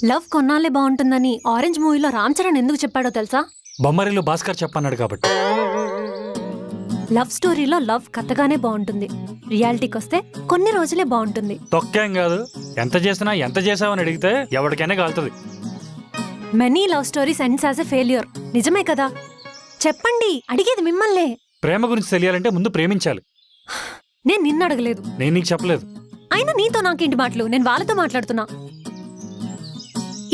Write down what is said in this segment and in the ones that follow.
Love కొన్నాళ్ళే బాగుంటుందని orange మూవీలో రామ్ చరణ్ ఎందుకు చెప్పాడో తెలుసా? బొమ్మరిలో భాస్కర్ చెప్పన్నాడు కాబట్టి. లవ్ స్టోరీలో లవ్ కథగానే బాగుంటుంది, రియాలిటీకి వస్తే కొన్ని రోజులే బాగుంటుంది. తొక్కేం కాదు, ఎంత చేసినా ఎంత చేసావని అడిగితే ఎవరికైనా కాలుతుంది. Many love stories ends as a failure. నిజమే కదా? చెప్పండి, అడిగేది మిమ్మల్నే. ప్రేమ గురించి తెలియాలంటే ముందు ప్రేమించాలి. నేను నిన్ను అడగలేదు, నేను నీకు చెప్పలేదు. అయినా నీతో నాకేంటి మాటలు? నేను వాళ్ళతో మాట్లాడుతున్నా.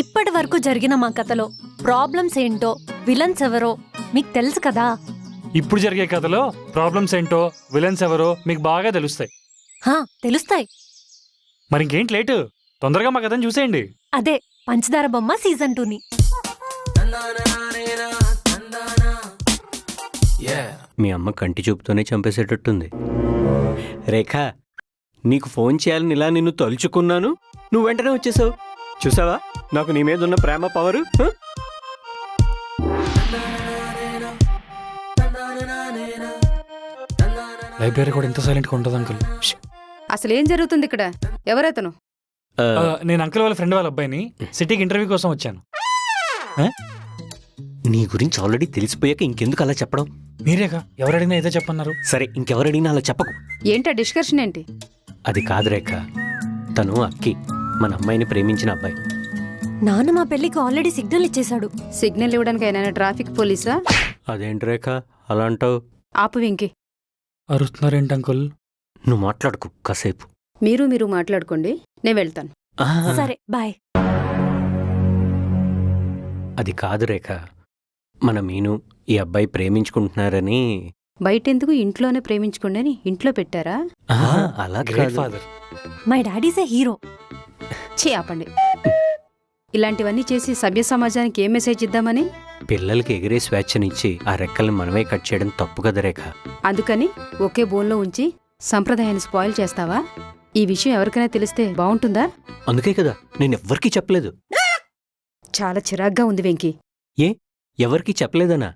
ఇప్పటి వరకు జరిగిన మా కథలో ప్రాబ్లమ్స్ ఏంటో, విలన్స్ ఎవరో మీకు తెలుసు కదా. ఇప్పుడు జరిగే కథలో ప్రాబ్లమ్స్ ఏంటో, విలన్స్ ఎవరో మీకు బాగా తెలుస్తాయి. తెలుస్తాయి. మరి ఇంకేంటి లేటు, తొందరగా మా కథను చూసేయండి. అదే పంచదార బొమ్మ సీజన్ 2ని. మీ అమ్మ కంటి చూపుతోనే చంపేసేటట్టుంది. రేఖ, నీకు ఫోన్ చేయాలని ఇలా నిన్ను తలుచుకున్నాను, నువ్వు వెంటనే వచ్చేసావు. చూసావా నాకు నీ మీద ఉన్న ప్రేమ పవరు? లైబ్రరీ కూడా ఇంత సైలెంట్గా ఉంటుంది అంకుల్. అసలు ఏం జరుగుతుంది ఇక్కడ? ఎవరైతను? నేను అంకుల్ వాళ్ళ ఫ్రెండ్ వాళ్ళ అబ్బాయిని సిటీకి ఇంటర్వ్యూ కోసం వచ్చాను. నీ గురించి ఆల్రెడీ తెలిసిపోయాక ఇంకెందుకు అలా చెప్పడం? మీరేగా ఎవరడిగినా ఏదో చెప్పన్నారు. సరే, ఇంకెవరడిగినా అలా చెప్పకు. ఏంటా డిస్కషన్ ఏంటి? అది కాదు రేఖ, తను అక్కి, మన అమ్మాయిని ప్రేమించిన అబ్బాయి. నాన్న మా పెళ్లికి ఆల్రెడీ సిగ్నల్ ఇచ్చేశాడు. సిగ్నల్ ఇవ్వడానికి అయినా ట్రాఫిక్ పోలీసా? అదేంటి రేఖ అలా అంటావు? ఆపు వెంకీ. అరుస్తున్నారేంటి అంకుల్? నువ్వు మాట్లాడుకు కాసేపు. మీరు మాట్లాడుకోండి, నేను వెళ్తాను. సరే బాయ్. అది కాదు రేఖ, మన మీను ఈ అబ్బాయి ప్రేమించుకుంటున్నారని. బయటెందుకు, ఇంట్లోనే ప్రేమించుకోండి అని ఇంట్లో పెట్టారా? అలా great father. My daddy's a hero. ఆపండి. ఇలాంటివన్నీ చేసి సభ్య సమాజానికి ఏం మెసేజ్ ఇద్దామని? పిల్లలకి ఎగిరే స్వేచ్ఛనిచ్చి ఆ రెక్కల్ని మనమే కట్ చేయడం తప్పు కదా రేఖ. అందుకని ఒకే బోన్లో ఉంచి సంప్రదాయాన్ని స్పాయిల్ చేస్తావా? ఈ విషయం ఎవరికైనా తెలిస్తే బాగుంటుందా? అందుకే కదా నేను ఎవ్వరికీ చెప్పలేదు. చాలా చిరాగ్గా ఉంది వెంకీ. ఏ, ఎవరికి చెప్పలేదనా?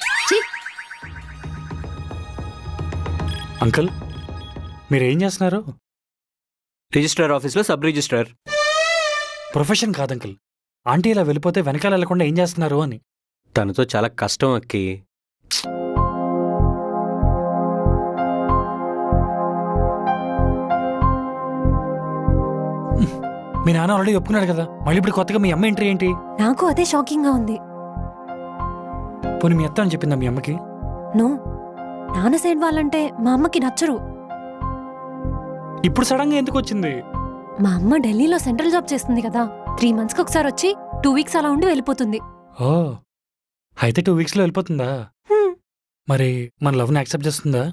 అంకుల్ మీరేం చేస్తున్నారు? రిజిస్ట్రార్ ఆఫీస్లో సబ్ రిజిస్ట్రార్. ప్రొఫెషన్ కాదు అంకుల్. ఆంటీ ఇలా వెళ్ళిపోతే వెనకాల వెళ్లకుండా ఏం చేస్తున్నారు అని. తనతో చాలా కష్టం అక్కి. మీ నాన్న ఆల్రెడీ ఒప్పుకున్నాడు కదా, మళ్ళీ ఇప్పుడు కొత్తగా మీ అమ్మ ఎంట్రీ ఏంటి? నాకు అదే షాకింగ్ గా ఉంది. పోనీ మీ అత్త అని చెప్పిందా మీ అమ్మకి? నో, నాన్న సైడ్ వాళ్ళంటే మా అమ్మకి నచ్చరు. ఇప్పుడు సడన్ గా ఎందుకు వచ్చింది? మా అమ్మ ఢిల్లీలో సెంట్రల్ జాబ్ చేస్తుంది కదా, 3 monthsకి ఒకసారి వచ్చి 2 weeks అలా ఉండి వెళ్ళిపోతుంది. ఓ, అయితే 2 weeks లో వెళ్ళిపోతుందా? మరి మన లవ్ని యాక్సెప్ట్ చేస్తుందా?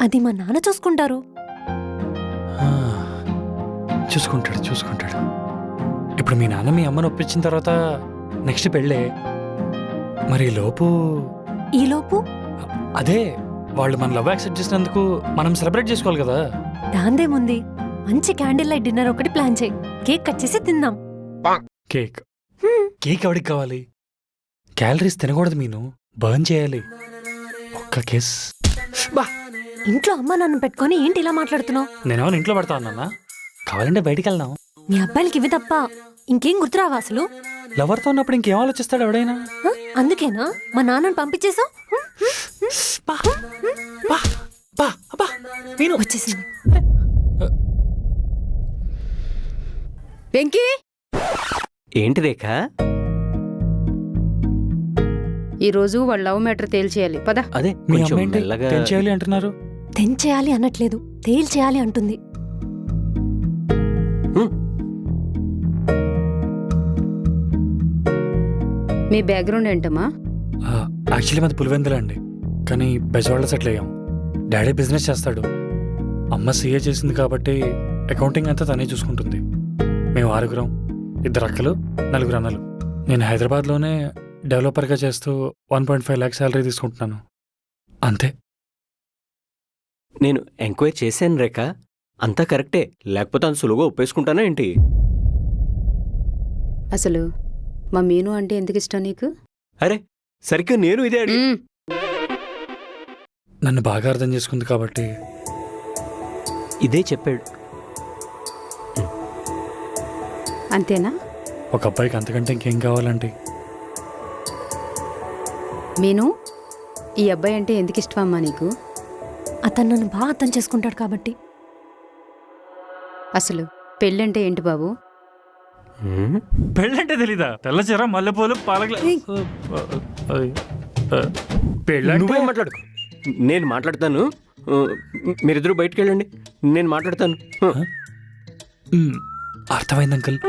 అది మా నాన్న చూసుకుంటారు. చూసుకుంటాడు. ఇప్పుడు మీ నాన్న మీ అమ్మను ఒప్పించిన తర్వాత నెక్స్ట్ పెళ్ళే. మరి ఈ లోపు అదే వాళ్ళు మన లవ్ యాక్సెప్ట్ చేసినందుకు మనం సెలబ్రేట్ చేసుకోవాలి కదా. దాందేముంది, మంచి క్యాండిల్ లైట్ డిన్నర్ ఒకటి ప్లాన్ చేయి, కేక్ కట్ చేసి తిందాం. కేక్ ఎవరికి కావాలి? క్యాలరీస్ తినకూడదు మీను, బర్న్ చేయాలి. ఒక్క కేస్. ఇంట్లో అమ్మ నన్ను పెట్టుకొని ఏంటి ఇలా మాట్లాడుతున్నావు? నేనేమో ఇంట్లో పడతా ఉన్నానా? కావాలంటే బయటికి వెళ్దాం. మీ అబ్బాయిలకి ఇవి తప్ప ఇంకేం గుర్తురావా అసలు? లవర్తో ఉన్నప్పుడు ఇంకేం ఆలోచిస్తాడు ఎవడైనా? అందుకేనా మా నాన్నని పంపించేసావు? వచ్చేసింది. వెంకీ, ఏంటి రేఖ? ఈరోజు వాళ్ళ లవ్ మ్యాటర్ తేల్చేయాలి, పద. అదే మీ అమ్మ ఏంటి తెంచేయాలి అంటున్నారు? తెంచేయాలి అనట్లేదు, తేల్చేయాలి అంటుంది. మీ బ్యాక్గ్రౌండ్ ఏంటమ్మా? యాక్చువల్లీ మాది పులివెందుల అండి, కానీ బెజవాడలో సెటిల్ అయ్యాం. డాడీ బిజినెస్ చేస్తాడు, అమ్మ సీఏ చేసింది కాబట్టి అకౌంటింగ్ అంతా తనే చూసుకుంటుంది. మేము 6 2 అక్కలు 4 అన్నలు. నేను హైదరాబాద్లోనే డెవలపర్గా చేస్తూ 1.5 lakhs శాలరీ తీసుకుంటున్నాను, అంతే. నేను ఎంక్వైరీ చేశాను రేఖ, అంతా కరెక్టే, లేకపోతే అంత సులువుగా ఒప్పేసుకుంటానా ఏంటి? అసలు మా మీను అంటే ఎందుకు ఇష్టం నీకు? అరే సరిగ్గా నేను ఇదే అడి. నన్ను బాగా అర్థం చేసుకుంది కాబట్టి ఇదే చెప్పాడు. అంతేనా? ఒక అబ్బాయికి అంతకంటే ఇంకేం కావాలంటే? మీను, ఈ అబ్బాయి అంటే ఎందుకు ఇష్టమమ్మా నీకు? అతను నన్ను బాగా అర్థం చేసుకుంటాడు కాబట్టి. అసలు పెళ్ళంటే ఏంటి బాబు? పెళ్ళంటే తెలీదా? తెల్లచీర, మల్లెపూలు, పాలకులు. నువ్వే మాట్లాడు, నేను మాట్లాడతాను. మీరిద్దరూ బయటికి వెళ్ళండి, నేను మాట్లాడతాను. అర్థమైంది అంకుల్,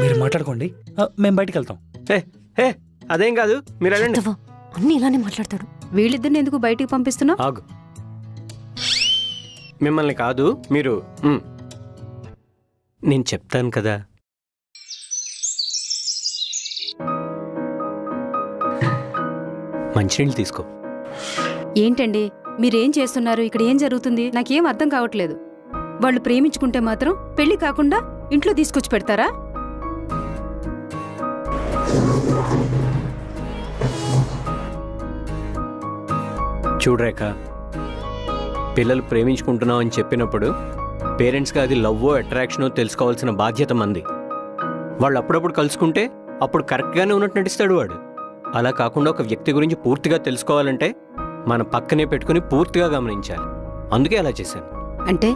మీరు మాట్లాడుకోండి, మేము బయటికి వెళ్తాం. హే అదేం కాదు, మీరు వెళ్ళండి. అన్ని ఇలానే మాట్లాడతాడు. వీళ్ళిద్దరిని ఎందుకు బయటికి పంపిస్తున్నావు? ఆగు, మిమ్మల్ని కాదు, మీరు. నేను చెప్తాను కదా. మంచినీళ్ళు తీసుకో. ఏంటండి మీరేం చేస్తున్నారు? ఇక్కడ ఏం జరుగుతుంది? నాకేం అర్థం కావట్లేదు. వాళ్ళు ప్రేమించుకుంటే మాత్రం పెళ్లి కాకుండా ఇంట్లో తీసుకొచ్చి పెడతారా? చూడరేఖ, పిల్లలు ప్రేమించుకుంటున్నాం అని చెప్పినప్పుడు పేరెంట్స్గా అది లవ్వో అట్రాక్షనో తెలుసుకోవాల్సిన బాధ్యత మంది. వాళ్ళు అప్పుడప్పుడు కలుసుకుంటే అప్పుడు కరెక్ట్గానే ఉన్నట్టు నటిస్తాడు వాడు. అలా కాకుండా ఒక వ్యక్తి గురించి పూర్తిగా తెలుసుకోవాలంటే మన పక్కనే పెట్టుకుని పూర్తిగా గమనించాలి. అందుకే అలా చేశాను. అంటే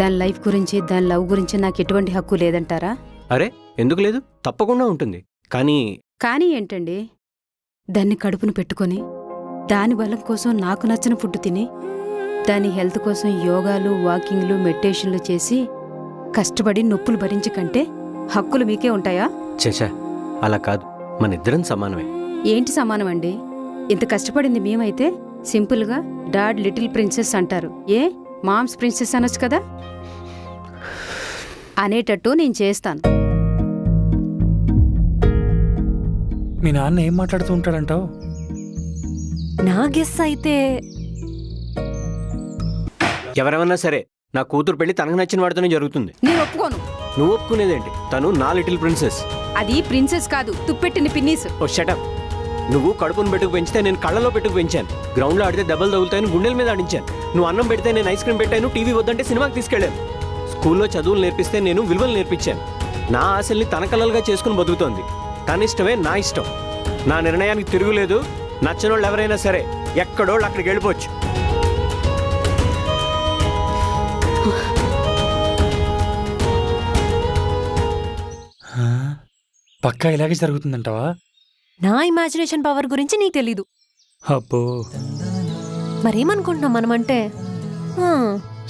దాని లైఫ్ గురించి, దాని లవ్ గురించి నాకు ఎటువంటి హక్కు లేదంటారా? అరే ఎందుకు లేదు, తప్పకుండా ఉంటుంది. కానీ ఏంటండి, దాన్ని కడుపును పెట్టుకొని దాని బలం కోసం నాకు నచ్చిన ఫుడ్ తిని దాని హెల్త్ కోసం యోగాలు, వాకింగ్లు, మెడిటేషన్లు చేసి కష్టపడి నొప్పులు భరించి కంటే హక్కులు మీకే ఉంటాయా? చచా, అలా కాదు, మన ఇద్దరం సమానమే. ఏంటి సమానం అండి? ఇంత కష్టపడింది మేమైతే సింపుల్గా డాడ్ లిటిల్ ప్రిన్సెస్ అంటారు. ఏ మామ్స్ ప్రిన్సెస్ అనొచ్చు కదా? అనేటట్టు నేను చేస్తాను. మీ నాన్న ఏం మాట్లాడుతూ ఉంటాడంటావు? నా గెస్ అయితే ఎవరెవరన్నా సరే నా కూతురు పెళ్లి తనకు నచ్చిన వాడితోనే జరుగుతుంది. నేను ఒప్పుకోను. నువ్వు ఒప్పుకునేదేంటి? తను నా లిటిల్ ప్రిన్సెస్. అది ప్రిన్సెస్ కాదు, తుప్పెట్టిన పిన్నీస్. ఓ షటప్. నువ్వు కడుపును పెట్టుకు పెంచితే నేను కళ్ళలో పెట్టుకు పెంచాను. గ్రౌండ్లో ఆడితే దెబ్బలు తగులుతాయని గుండెల మీద ఆడించాను. నువ్వు అన్నం పెడితే నేను ఐస్ క్రీమ్ పెట్టాను. టీవీ వద్దంటే సినిమాకి తీసుకెళ్ళాను. స్కూల్లో చదువులు నేర్పిస్తే నేను విలువలు నేర్పించాను. నా ఆశల్ని తన కలలుగా చేసుకుని బతుకుతోంది. తన ఇష్టమే నా ఇష్టం. నా నిర్ణయానికి తిరుగులేదు. నచ్చిన వాళ్ళు ఎవరైనా సరే ఎక్కడోళ్ళు అక్కడికి వెళ్ళిపోవచ్చు. పక్కా ఇలాగే జరుగుతుందంటావా? నా ఇమాజినేషన్ పవర్ గురించి నీకు తెలీదు. అబ్బో, మరేమనుకుంటున్నాం మనమంటే?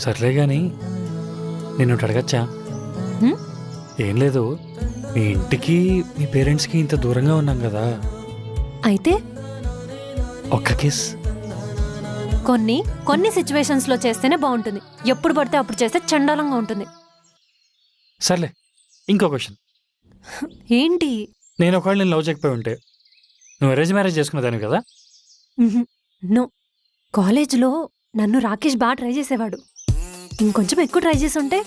సర్లే గాని నేను ఒకటి అడగచ్చా? ఏం లేదు, మీ ఇంటికి మీ పేరెంట్స్కి ఇంత దూరంగా ఉన్నాం కదా, అయితే ఒక్క కిస్. కొన్ని సిచ్యువేషన్స్ లో చేస్తేనే బాగుంటుంది. ఎప్పుడు పడితే అప్పుడు చేస్తే చండాలంగా ఉంటుంది. సర్లే, ఇంకో క్వశ్చన్. ఏంటి? నేను ఒకవేళ నేను లవ్ చేయకపోయి ఉంటే నువ్వు అరేంజ్ మ్యారేజ్ చేసుకునేదాన్ని కదా? నో, కాలేజ్లో నన్ను రాకేష్ బాగా ట్రై చేసేవాడు. ఇంకొంచెం ఎక్కువ ట్రై చేసి ఉంటే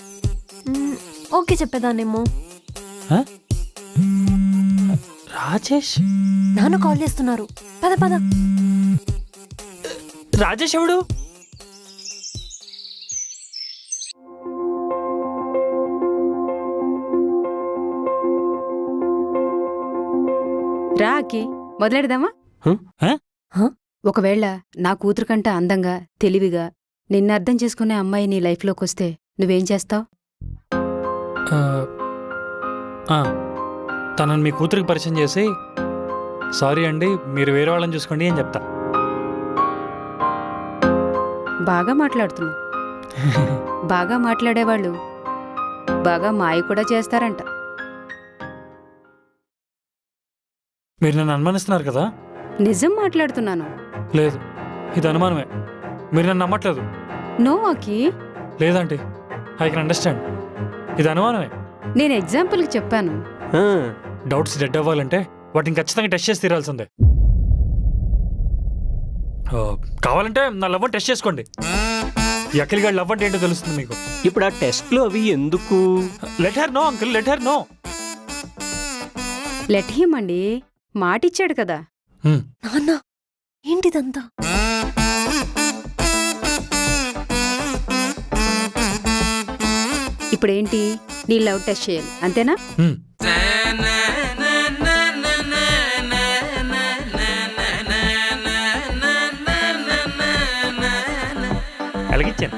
ఓకే చెప్పేదాన్నేమో. రాజేష్ నాన్న కాల్ చేస్తున్నారు, పద పద. రాజేష్ ఎవడు? రాకి మొదలెడదామా? ఒకవేళ నా కూతురు కంటే అందంగా, తెలివిగా, నిన్ను అర్థం చేసుకునే అమ్మాయి నీ లైఫ్లోకి వస్తే నువ్వేం చేస్తావు? తనని మీ కూతురికి పరిచయం చేసి సారీ అండి మీరు వేరే వాళ్ళని చూసుకోండి అని చెప్తా. బాగా మాట్లాడుతున్నావు. బాగా మాట్లాడేవాళ్ళు బాగా మాయ కూడా చేస్తారంట. మీరు నన్ను అనుమానిస్తున్నారు కదా? నిజం మాట్లాడుతున్నాను. లేదు, ఇది అనుమానమే. మీరు నన్ను నమ్మట్లేదు. నో అకి. లేదంటే ఐ కెన్ అండర్స్టాండ్. ఇది అనుమానమే. నేను ఎగ్జాంపుల్కి చెప్పాను. డౌట్స్ డెడ్ అవ్వాలంటే వాటిని ఖచ్చితంగా టెస్ట్ చేసి తీరాల్సిందే. కావాలంటే నా లవ్ టెస్ట్ చేసుకోండి. ఈ అఖిల్ గారి లవ్ అంటే ఏంటో తెలుస్తుంది మీకు. ఇప్పుడు ఆ టెస్ట్లు అవి ఎందుకు? Let her know uncle, let her know. Let him అండి, మాటిచ్చాడు కదా. నాన్న ఏంటిదంతా? ఇప్పుడేంటి, నీ లవ్ టెస్ట్ చేయాలి అంతేనా? అలాగిచ్చాను.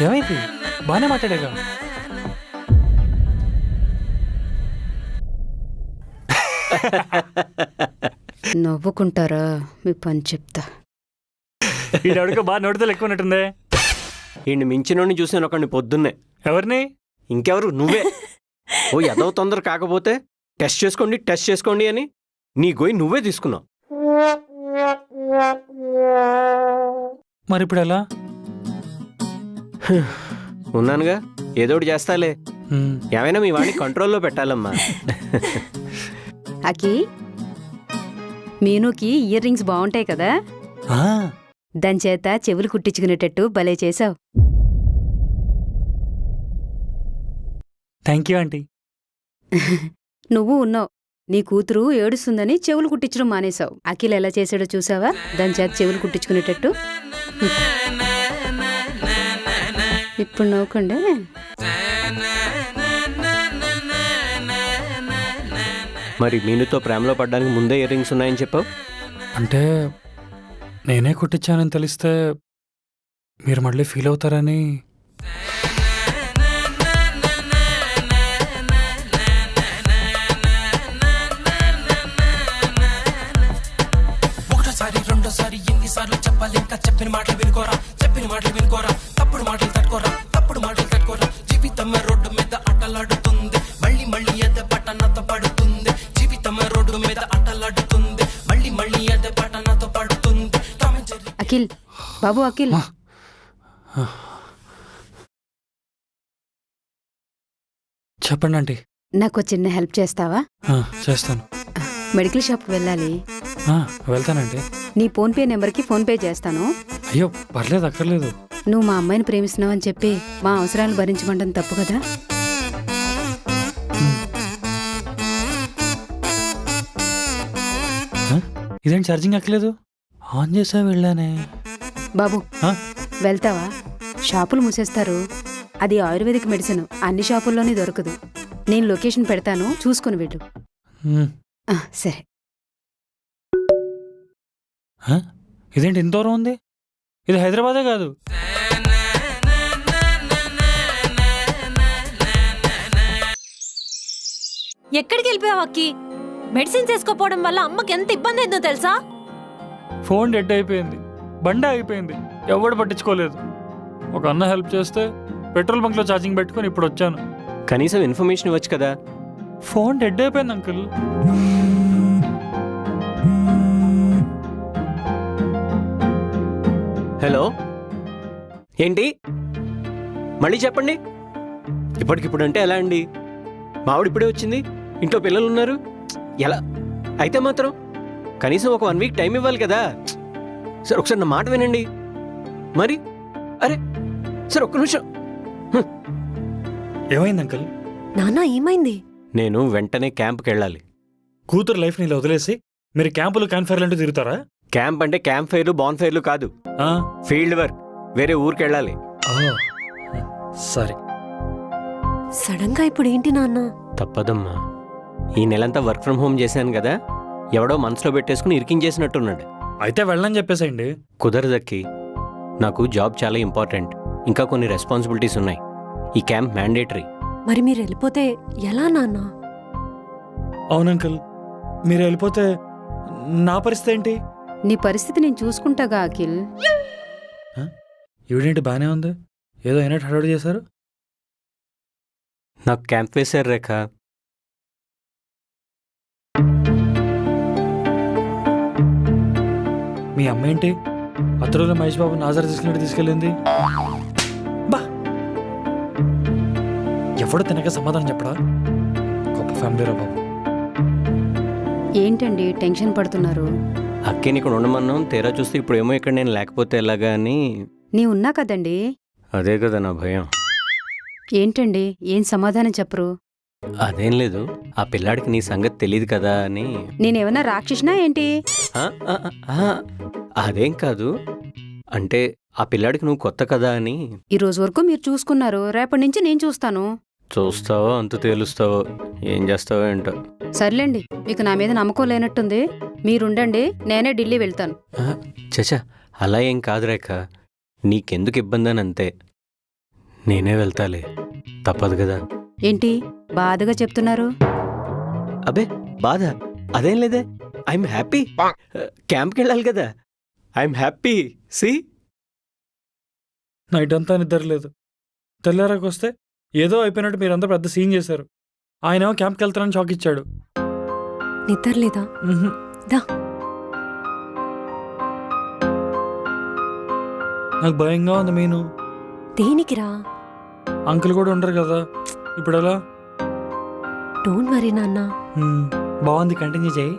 ఏమైంది? బాగానే మాట్లాడేగా. నవ్వుకుంటారా? మీ పని చెప్తా. ఈ అడుగు బాగా నోటితో ఎక్కువ ఉన్నట్టుందే. ఈయన్ని మించినోడిని చూసాను ఒకడిని పొద్దున్నే. ఎవరిని? ఇంకెవరు? నువ్వే. ఓ ఎదో తొందర కాకపోతే టెస్ట్ చేసుకోండి అని నీ గొయ్యి నువ్వే తీసుకున్నావు. మరి ఇప్పుడు ఎలా? ఉన్నానుగా, ఏదోటి చేస్తాలే. ఏమైనా మీ వాడిని కంట్రోల్లో పెట్టాలమ్మా. అకి, మీనుకి ఇయర్ రింగ్స్ బాగుంటాయి కదా, దాని చేత చెవులు కుట్టించుకునేటట్టు భలే చేసావు. Thank you aunty. నువ్వు ఉన్నావు. నీ కూతురు ఏడుస్తుందని చెవులు కుట్టించడం మానేశావు. అఖిల్ ఎలా చేసాడో చూసావా? దాని చేత చెవులు కుట్టించుకునేటట్టు. ఇప్పుడు నవ్వుకండి. మరి మీనుతో ప్రేమలో పడ్డానికి ముందే ఇయర్ రింగ్స్ ఉన్నాయని చెప్పావు. అంటే నేనే కుట్టించానని తెలిస్తే మీరు మళ్ళీ ఫీల్ అవుతారని. ఒకటోసారి రెండోసారి ఎన్నిసార్లు చెప్పాలి? ఇంకా చెప్పిన మాటలు వినుకోరా, తప్పుడు మాటలు తట్టుకోరా. జీవితం రోడ్డు మీద అట్టలాడుతుంది, మళ్ళీ ఎద పట్టణతో పడుతుంది. జీవితం రోడ్డు మీద అట్టలాడుతుంది, మళ్ళీ ఎద పట్టణతో పడుతుంది. అఖిల్ బాబు, అఖిల్ చెప్పండి ఆంటీ. నాకు చిన్న హెల్ప్ చేస్తావా? చేస్తాను. మెడికల్ షాప్కి వెళ్ళాలి. వెళ్తానండి. నీ ఫోన్పే నెంబర్కి ఫోన్పే చేస్తాను. అయ్యో పర్లేదు, అక్కర్లేదు. నువ్వు మా అమ్మాయిని ప్రేమిస్తున్నావని చెప్పి మా అవసరాలు భరించమంటాం తప్పు కదా? ఇదేంటి ఛార్జింగ్ ఎక్కలేదు? ఆన్ చేసా వెళ్ళానే. బాబు వెళ్తావా? షాపులు మూసేస్తారు. అది ఆయుర్వేదిక్ మెడిసిన్, అన్ని షాపుల్లోనే దొరకదు. నేను లొకేషన్ పెడతాను, చూసుకుని వెళ్ళు. సరే. ఇదేంటి ఇంత దూరం ఉంది? ఇది హైదరాబాదే కాదు. ఎక్కడికి వెళ్ళిపోయావు అక్కి? మెడిసిన్ చేసుకోపోవడం వల్ల అమ్మకి ఎంత ఇబ్బంది అయిందో తెలుసా? ఫోన్ డెడ్ అయిపోయింది, బండి అయిపోయింది, ఎవడు పట్టించుకోలేదు. ఒక అన్న హెల్ప్ చేస్తే పెట్రోల్ బంక్లో ఛార్జింగ్ పెట్టుకుని ఇప్పుడు వచ్చాను. కనీసం ఇన్ఫర్మేషన్ ఇవ్వచ్చు కదా. ఫోన్ డెడ్ అయిపోయింది అంకుల్. హలో, ఏంటి? మళ్ళీ చెప్పండి. ఇప్పటికిప్పుడు అంటే ఎలా అండి? మావిడ ఇప్పుడే వచ్చింది, ఇంట్లో పిల్లలు ఉన్నారు. ఎలా అయితే మాత్రం కనీసం ఒక 1 వీక్ టైం ఇవ్వాలి కదా. సార్ ఒకసారి నా మాట వినండి. మరి అరే సార్ ఒక్క నిమిషం. ఏమైంది అంకుల్? నానా ఏమైంది? నేను వెంటనే క్యాంప్కి వెళ్ళాలి. కూతురు లైఫ్ నీళ్ళు వదిలేసి మీరు క్యాంపులు క్యాన్ఫైర్లు అంటూ తిరుగుతారా? క్యాంప్ అంటే క్యాంప్ ఫైర్లు, బాన్ ఫైర్లు కాదు, ఫీల్డ్ వర్క్. వేరే ఊరికి వెళ్ళాలి. సరే. సడన్ గా ఇప్పుడు ఏంటి నాన్న? తప్పదమ్మా. ఈ నెలంతా వర్క్ ఫ్రమ్ హోమ్ చేశాను కదా, ఎవడో మనసులో పెట్టేసుకుని ఇరికించేసినట్టున్నాడు. అయితే వెళ్ళని చెప్పేసేయండి. కుదరదక్కి, నాకు జాబ్ చాలా ఇంపార్టెంట్, ఇంకా కొన్ని రెస్పాన్సిబిలిటీస్ ఉన్నాయి. ఈ క్యాంప్ మ్యాండేటరీ. మరి మీరు వెళ్ళిపోతే ఎలా నాన్న? అవును అంకుల్, మీరు వెళ్ళిపోతే నా పరిస్థితి ఏంటి? నీ పరిస్థితి నేను చూసుకుంటాగా అఖిల్. ఈవిడేంటి బాగానే ఉంది, ఏదో అయినట్టు హడావుడి చేశారు. నాకు క్యాంప్ వేశారు రేఖ. మీ అమ్మ ఏంటి అత్తరులో మహేష్ బాబు నాజర్ తీసుకెళ్ళింది? బా, ఎవడు తినక సమాధానం చెప్పడా? గొప్ప ఫ్యామిలీ రా బాబు. ఏంటండి టెన్షన్ పడుతున్నారు? అక్కేని ఇక్కడ ఉండమన్నాం, తీరా చూస్తే ఇప్పుడు ఏమో ఇక్కడ నేను లేకపోతే ఎలాగా అని. నీ ఉన్నా కదండి. అదే కదా నా భయం. ఏంటండి ఏం సమాధానం చెప్పరు? అదేం లేదు, ఆ పిల్లాడికి నీ సంగతి తెలియదు కదా అని. నేనేమన్నా రాక్షసునా ఏంటి? అదేం కాదు, అంటే ఆ పిల్లాడికి నువ్వు కొత్త కదా అని. ఈ రోజు వరకు మీరు చూసుకున్నారు, రేపటి నుంచి నేను చూస్తాను. చూస్తావో అంత తేలుస్తావో, ఏం చేస్తావో ఏంటో. సర్లేండి, మీకు నా మీద నమ్మకం లేనట్టుంది. మీరుండండి, నేనే ఢిల్లీ వెళ్తాను. చచా, అలా ఏం కాదు రేఖ, నీకెందుకు ఇబ్బంది అని అంతే. నేనే వెళ్తాలే, తప్పదు కదా. ఏంటి బాధగా చెప్తున్నారు? అబే బాధ అదేం లేదే, ఐఎమ్ హ్యాపీ. క్యాంప్కి వెళ్ళాలి కదా, ఐఎమ్ హ్యాపీ. సి నైట్ అంతా నిద్ర లేదు. తెల్లారాకు వస్తే ఏదో అయిపోయినట్టు మీరంతా పెద్ద సీన్ చేశారు. ఆయన క్యాంప్కి వెళ్తానని షాక్ ఇచ్చాడు. నిద్ర లేదా? దా. నాకు భయంగా ఉంది మీను. దేనికిరా? అంకుల్ కూడా ఉండరు కదా, ఇప్పుడు ఎలా? డోంట్ వరీ నాన్న. బాగుంది, కంటిన్యూ చేయి.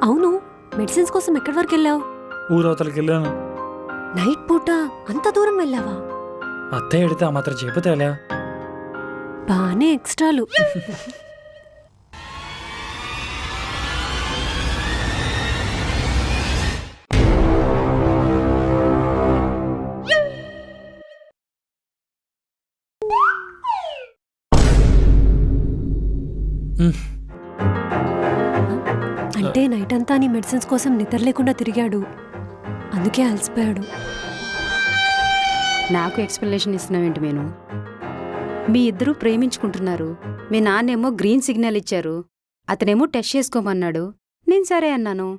అవును, మెడిసిన్స్ కోసం ఎక్కడి వరకు వెళ్ళావు? ఊరవతలకి వెళ్ళాను. నైట్ పూట అంత దూరం వెళ్ళావా? అత్తయ్య ఎడితే ఆ మాత్రం చెబితే ఎలా? బానే ఎక్స్ట్రాలు. అంటే నైట్ అంతా నీ మెడిసిన్స్ కోసం నిద్ర లేకుండా తిరిగాడు, అందుకే అలసిపోయాడు. నాకు ఎక్స్ప్లెనేషన్ ఇస్తున్నావేంటి మేను? మీ ఇద్దరూ ప్రేమించుకుంటున్నారు. మీ నాన్నేమో గ్రీన్ సిగ్నల్ ఇచ్చారు, అతనేమో టెస్ట్ చేసుకోమన్నాడు. నేను సరే అన్నాను.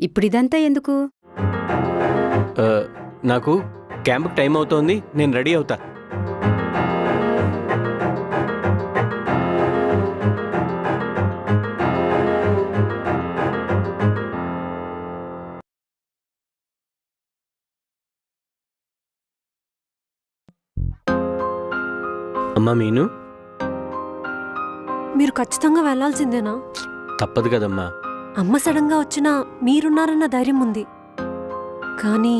ఇప్పుడు ఇదంతా ఎందుకు? నాకు క్యాంప్కి టైం అవుతోంది, నేను రెడీ అవుతా. అమ్మా మీను, మీరు ఖచ్చితంగా వెళ్లాల్సిందేనా? తప్పదు కదమ్మా. అమ్మ సడన్ గా వచ్చినా మీరున్నారన్న ధైర్యం ఉంది, కానీ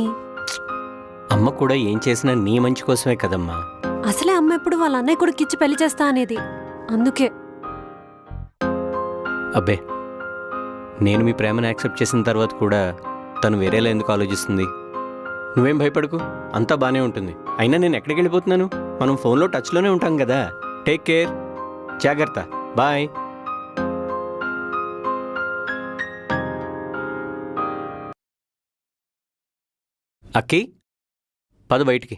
అమ్మ కూడా ఏం చేసినా నీ మంచి కోసమే కదమ్మా. అసలే అమ్మ ఎప్పుడు వాళ్ళ అన్నయ్య కొడుకు ఇచ్చి పెళ్లి చేస్తా అనేది, అందుకే. అబ్బే, నేను మీ ప్రేమను యాక్సెప్ట్ చేసిన తర్వాత కూడా తను వేరేలా ఎందుకు ఆలోచిస్తుంది? నువ్వేం భయపడకు, అంతా బానే ఉంటుంది. అయినా నేను ఎక్కడికి వెళ్ళిపోతున్నాను? మనం ఫోన్లో టచ్లోనే ఉంటాం కదా. టేక్ కేర్, జాగ్రత్త, బాయ్. అక్కి, పద బయటికి.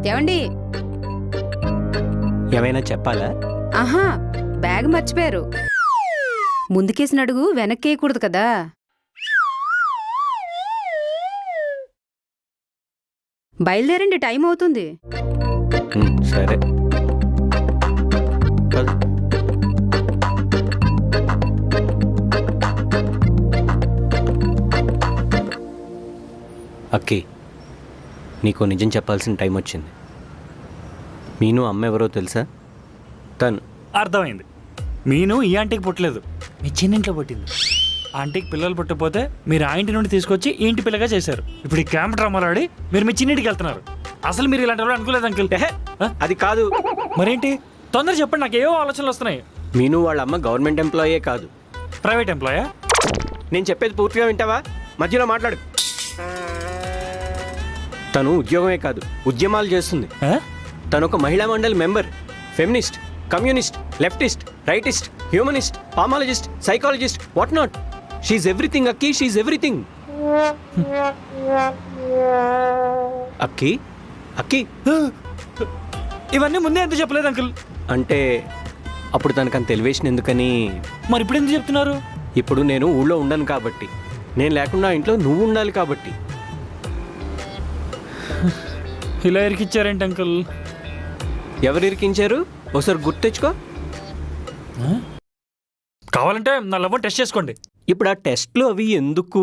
ఏమండి? ఏమైనా చెప్పాలా? ఆహా, బ్యాగ్ మర్చిపోయారు. ముందుకేసిన అడుగు వెనక్కేయకూడదు కదా. బయలుదేరండి, టైం అవుతుంది. సరే. అక్కి, నీకు నిజం చెప్పాల్సిన టైం వచ్చింది. మీను అమ్మ ఎవరో తెలుసా? తను. అర్థమైంది. మీను ఈ ఆంటీకి పుట్టలేదు, మీ చిన్నింట్లో పుట్టింది. ఆంటీకి పిల్లలు పుట్టకపోతే మీరు ఆ ఇంటి నుండి తీసుకొచ్చి ఈ ఇంటి పిల్లగా చేశారు. ఇప్పుడు ఈ క్యాంప్ డ్రామాలు ఆడి మీరు మీ చిన్నింటికి వెళ్తున్నారు. అసలు మీరు ఇలాంటి వాళ్ళు అనుకోలేదు అంకిల్. అది కాదు. మరేంటి? తొందర చెప్పండి, నాకు ఏవో ఆలోచనలు వస్తున్నాయి. మీను వాళ్ళ అమ్మ గవర్నమెంట్ ఎంప్లాయే కాదు, ప్రైవేట్ ఎంప్లాయా? నేను చెప్పేది పూర్తిగా వింటావా? మధ్యలో మాట్లాడు. తను ఉద్యోగమే కాదు, ఉద్యమాలు చేస్తుంది. తను ఒక మహిళా మండలి member, feminist, communist, leftist, rightist, humanist, palmologist, psychologist, what not. She everything అక్కి, షీఈ్ ఎవ్రీథింగ్. అక్కి, అక్కి, ఇవన్నీ ముందే ఎందుకు చెప్పలేదు అంకుల్? అంటే అప్పుడు తనకు తెలివేషన్ ఎందుకని. మరి ఇప్పుడు ఎందుకు చెప్తున్నారు? ఇప్పుడు నేను ఊళ్ళో ఉండను కాబట్టి, నేను లేకుండా ఇంట్లో నువ్వు ఉండాలి కాబట్టి. ఇలా ఇరికిచ్చారేంటి అంకుల్? ఎవరు ఇరికించారు? ఒకసారి గుర్తు తెచ్చుకో. కావాలంటే నా లవ్ టెస్ట్ చేసుకోండి. ఇప్పుడు ఆ టెస్ట్లు అవి ఎందుకు?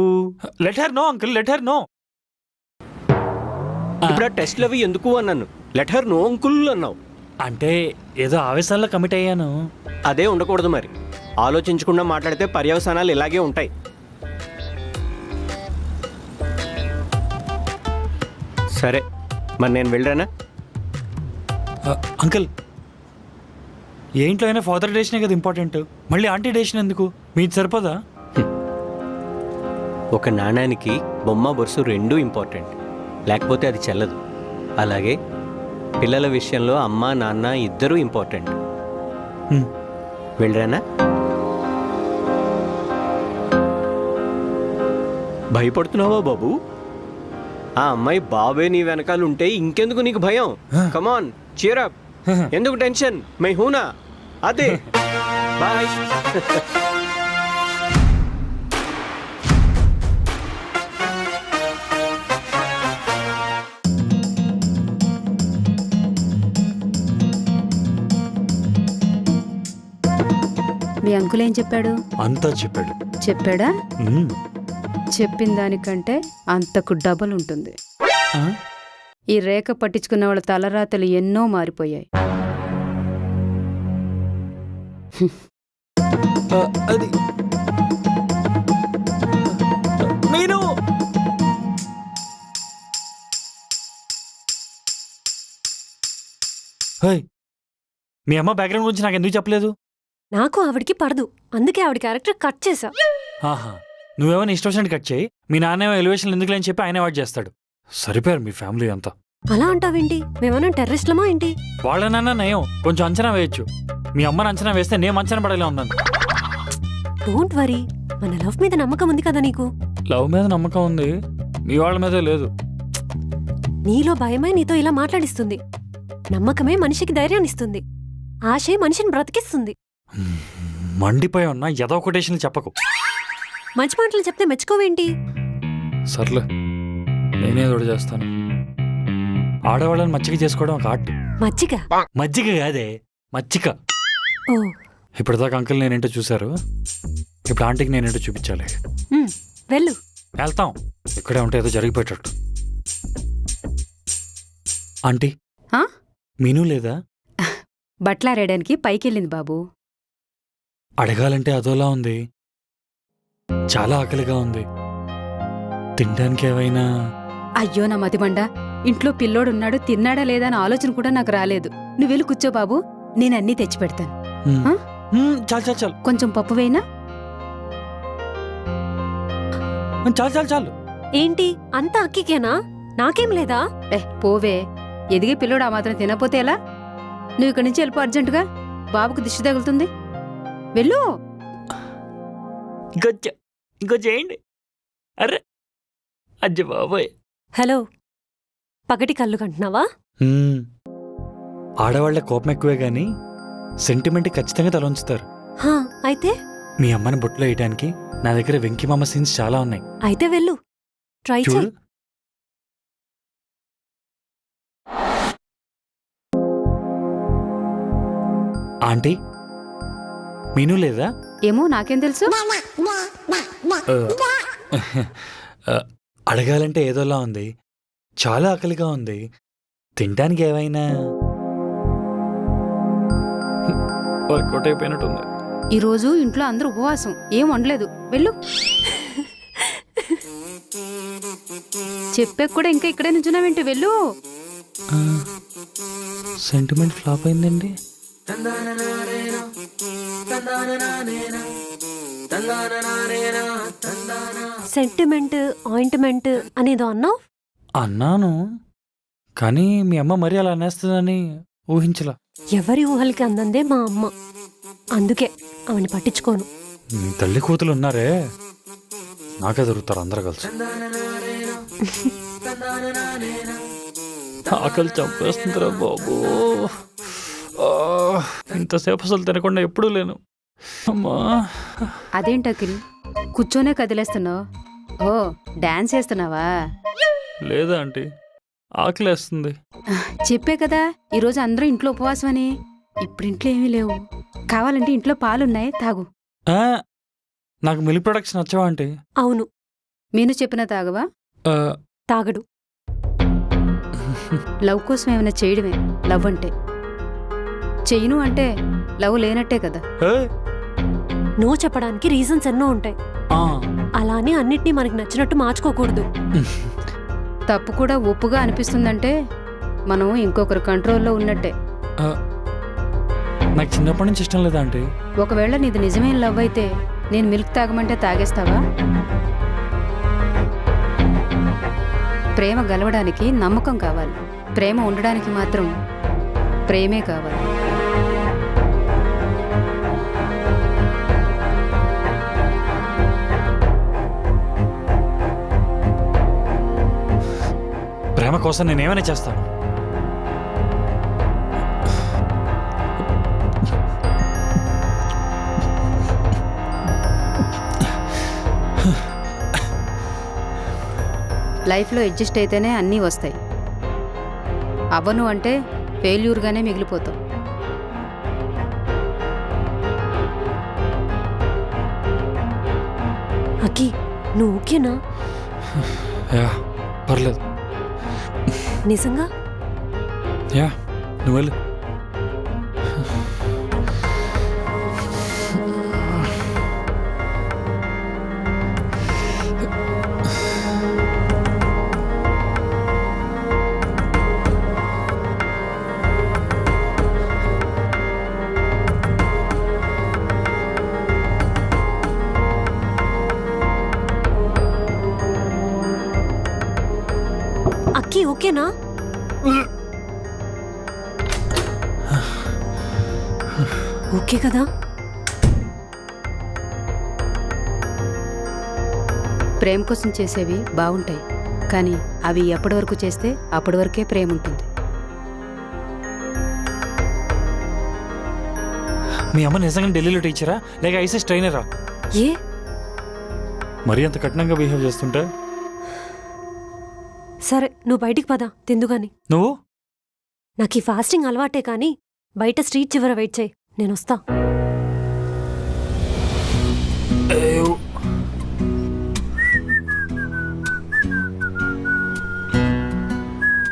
Let her know uncle, let her know. ఇప్పుడు ఆ టెస్ట్లు అవి ఎందుకు అన్నాను, లెట్ హర్ నో అంకుల్ అన్నావు. అంటే ఏదో ఆవేశాల్లో కమిట్ అయ్యాను. అదే ఉండకూడదు మరి. ఆలోచించకుండా మాట్లాడితే పర్యవసానాలు ఇలాగే ఉంటాయి. సరే, మరి నేను వెళ్ళరానా? అంకుల్, ఏ ఇంట్లో అయినా ఫాదర్ డేషనే కదా ఇంపార్టెంట్, మళ్ళీ ఆంటీ డేషన్ ఎందుకు? మీది సరిపోదా? ఒక నాణానికి బొమ్మ బొరుసు రెండూ ఇంపార్టెంట్, లేకపోతే అది చెల్లదు. అలాగే పిల్లల విషయంలో అమ్మ నాన్న ఇద్దరూ ఇంపార్టెంట్. వెళ్ళరానా? భయపడుతున్నావా బాబు? ఆ అమ్మాయి బాబే నీ వెనకాల ఉంటే ఇంకెందుకు నీకు భయం? కమాన్ చీర్ అప్. ఎందుకు టెన్షన్? మై హూనా అదే. బాయ్. మీ అంకుల్ ఏం చెప్పాడు? అంతా చెప్పాడు. చెప్పాడా? మ్మ్. చెప్పిన దానికంటే అంతకు డబల్ ఉంటుంది. ఆ? ఈ రేఖ పట్టించుకున్న వాళ్ళ తలరాతలు ఎన్నో మారిపోయాయి. అది నేను మీ అమ్మ బ్యాక్గ్రౌండ్ గురించి నాకు ఎందుకు చెప్పలేదు? నాకు ఆవిడికి పడదు, అందుకే ఆవిడ క్యారెక్టర్ కట్ చేశా. ఆహా, నువ్వేమైనా ఇష్టం వచ్చినట్టు కట్ చేయి. మీ నాన్నేమో ఎలివేషన్ ఎందుకు లేని చెప్పి ఆయన అవాయిడ్ చేస్తాడు. సరిపోయారు మీ ఫ్యామిలీ అంతా. అలా అంటావేంటి? మేమన్నా టెర్రరిస్ట్లమా ఏంటి? వాళ్ళనన్నా నయం, కొంచెం అంచనా వేయొచ్చు. మీ అమ్మని అంచనా వేస్తే నేను అంచనా పడేలా ఉన్నాను. డోంట్ వరీ, మన లవ్ మీద నమ్మకం ఉంది కదా నీకు. లవ్ మీద నమ్మకం ఉంది, మీ వాళ్ళ మీద లేదు. నీలో భయమే నీతో ఇలా మాట్లాడిస్తుంది. నమ్మకమే మనిషికి ధైర్యాన్ని ఇస్తుంది. ఆశే మనిషిని బ్రతికిస్తుంది. మండిపోయి ఉన్నా ఏదో కొటేషన్లు చెప్పకు. మంచి మాటలు చెప్తే మెచ్చుకోవేంటి? సర్లే, నేనే తోడు చేస్తాను. ఆడవాళ్ళని మచ్చిక చేసుకోవడం ఒక ఆర్ట్. మజ్జిగ? మజ్జిగ కాదే, మచ్చిక. ఓ, ఇప్పటిదాకా అంకుల్ నేనేంటో చూశారు, ఇప్పుడు ఆంటీకి నేనేంటో చూపించాలి. వెళ్ళు. వెళ్తాం, ఇక్కడే ఉంటే ఏదో జరిగిపోయేటట్టు. ఆంటీ, ఆ? మీనూ లేదా? బట్లారేయడానికి పైకెళ్ళింది బాబు. అడగాలంటే అదోలా ఉంది, చాలా ఆకలిగా ఉంది. తినడానికి ఏవైనా? అయ్యో నా మతిమండ, ఇంట్లో పిల్లోడున్నాడు, తిన్నాడా లేదా అని ఆలోచన కూడా నాకు రాలేదు. నువ్వు వెళ్ళి కూర్చో బాబు, నేనన్నీ తెచ్చిపెడతాను. చాలు చాలు చాలు, కొంచెం పప్పు వేయినా? చాలు చాలు చాలు. ఏంటి అంతా అక్కికేనా? నాకేం లేదా? పోవే, ఎదిగే పిల్లోడు ఆ మాత్రం తినపోతే ఎలా? నువ్వు ఇక్కడి నుంచి వెళ్ళిపో అర్జెంటుగా, బాబుకు దిష్టి తగులుతుంది. వెళ్ళు. ఇంకో చేయండి. అరే అజ్జ బాబోయ్. హలో, పగటి కళ్ళు కంటున్నావా? ఆడవాళ్ల కోపం ఎక్కువే గాని సెంటిమెంట్ ఖచ్చితంగా తలొంచుతారు. అయితే మీ అమ్మని బొట్లో వేయడానికి నా దగ్గర వెంకిమామ సీన్స్ చాలా ఉన్నాయి. అయితే వెళ్ళు, ట్రై చూడు. చేయి. ఆంటీ, మీనూ లేదా? ఏమో నాకేం తెలుసు. అడగాలంటే ఏదోలా ఉంది, చాలా ఆకలిగా ఉంది. తినడానికి ఏవైనా? వర్కౌట్ అయిపోయినట్టుంది. ఈరోజు ఇంట్లో అందరూ ఉపవాసం, ఏం వండలేదు. వెళ్ళు. చెప్పే కూడా ఇంకా ఇక్కడే నుంచున్నావేంటి? వెళ్ళు. సెంటిమెంట్ ఫ్లాప్ అయిందండి. సెంటిమెంట్, ఆయింట్మెంట్ అనేదో అన్నావు. అన్నాను, కానీ మీ అమ్మ మరీ అలా అనేస్తుందని ఊహించలా. ఎవరి ఊహలకి అందందే మా అమ్మ, అందుకే ఆమెని పట్టించుకోను. మీ తల్లి కూతులు ఉన్నారే, నాకే దొరుకుతారు అందరూ కలిసి. ఆకలి చంపేస్తుందిరా బాబు. ఇంతసేపు అసలు తినకుండా ఎప్పుడూ లేను. అమ్మా, అదేంటి అఖిల్, కూర్చోనే కదిలేస్తున్నావు? ఓ, డాన్స్ చేస్తున్నావా? లేదా ఆంటీ, ఆకలేస్తుంది. చెప్పే కదా ఈరోజు అందరూ ఇంట్లో ఉపవాసం అని. ఇప్పుడు ఇంట్లో ఏమీ లేవు, కావాలంటే ఇంట్లో పాలున్నాయి, తాగు. నాకు మిల్క్ ప్రొడక్ట్స్ నచ్చవా ఆంటీ? అవును. మీను చెప్పినా తాగవా? తాగడు. లవ్ కోసం ఏమైనా చేయడమే లవ్ అంటే. చెయ్యను అంటే లవ్ లేనట్టే కదా. నో చెప్పడానికి రీజన్స్ ఎన్నో ఉంటాయి, అలానే అన్నిటినీ మనకి నచ్చినట్టు మార్చుకోకూడదు. తప్పు కూడా ఒప్పుగా అనిపిస్తుందంటే మనం ఇంకొకరు కంట్రోల్లో ఉన్నట్టే. నాకు చిన్నప్పటి నుంచి ఇష్టం లేదా ఆంటీ? ఒకవేళ నీది నిజమైన లవ్ అయితే నేను మిల్క్ తాగమంటే తాగేస్తావా? ప్రేమ గెలవడానికి నమ్మకం కావాలి, ప్రేమ ఉండడానికి మాత్రం ప్రేమే కావాలి. ప్రేమ కోసం నేనేమైనా చేస్తాను. లైఫ్లో అడ్జస్ట్ అయితేనే అన్నీ వస్తాయి. అవ్వను అంటే ఫెయిల్యూర్గానే మిగిలిపోతావు. అక్కి నువ్వు ఓకేనా? యా పర్లేదు. నిజంగా? యా నువ్వు వెళ్ళు. అక్కి ఓకేనా? ఓకే కదా? ప్రేమ కోసం చేసేవి బాగుంటాయి, కానీ అవి ఎప్పటి వరకు చేస్తే అప్పటి వరకే ప్రేమ ఉంటుంది. మీ అమ్మ నిజంగా ఢిల్లీలో టీచరా లేక ఐసెస్ ట్రైనరా? ఏ మరీ అంత కఠినంగా బిహేవ్ చేస్తుంటే? సరే నువ్వు బయటికి పద తిందుగాని. నువ్వు? నాకు ఈ ఫాస్టింగ్ అలవాటే కానీ బయట స్ట్రీట్ చివర వెయిట్ చేయి, నేను వస్తా.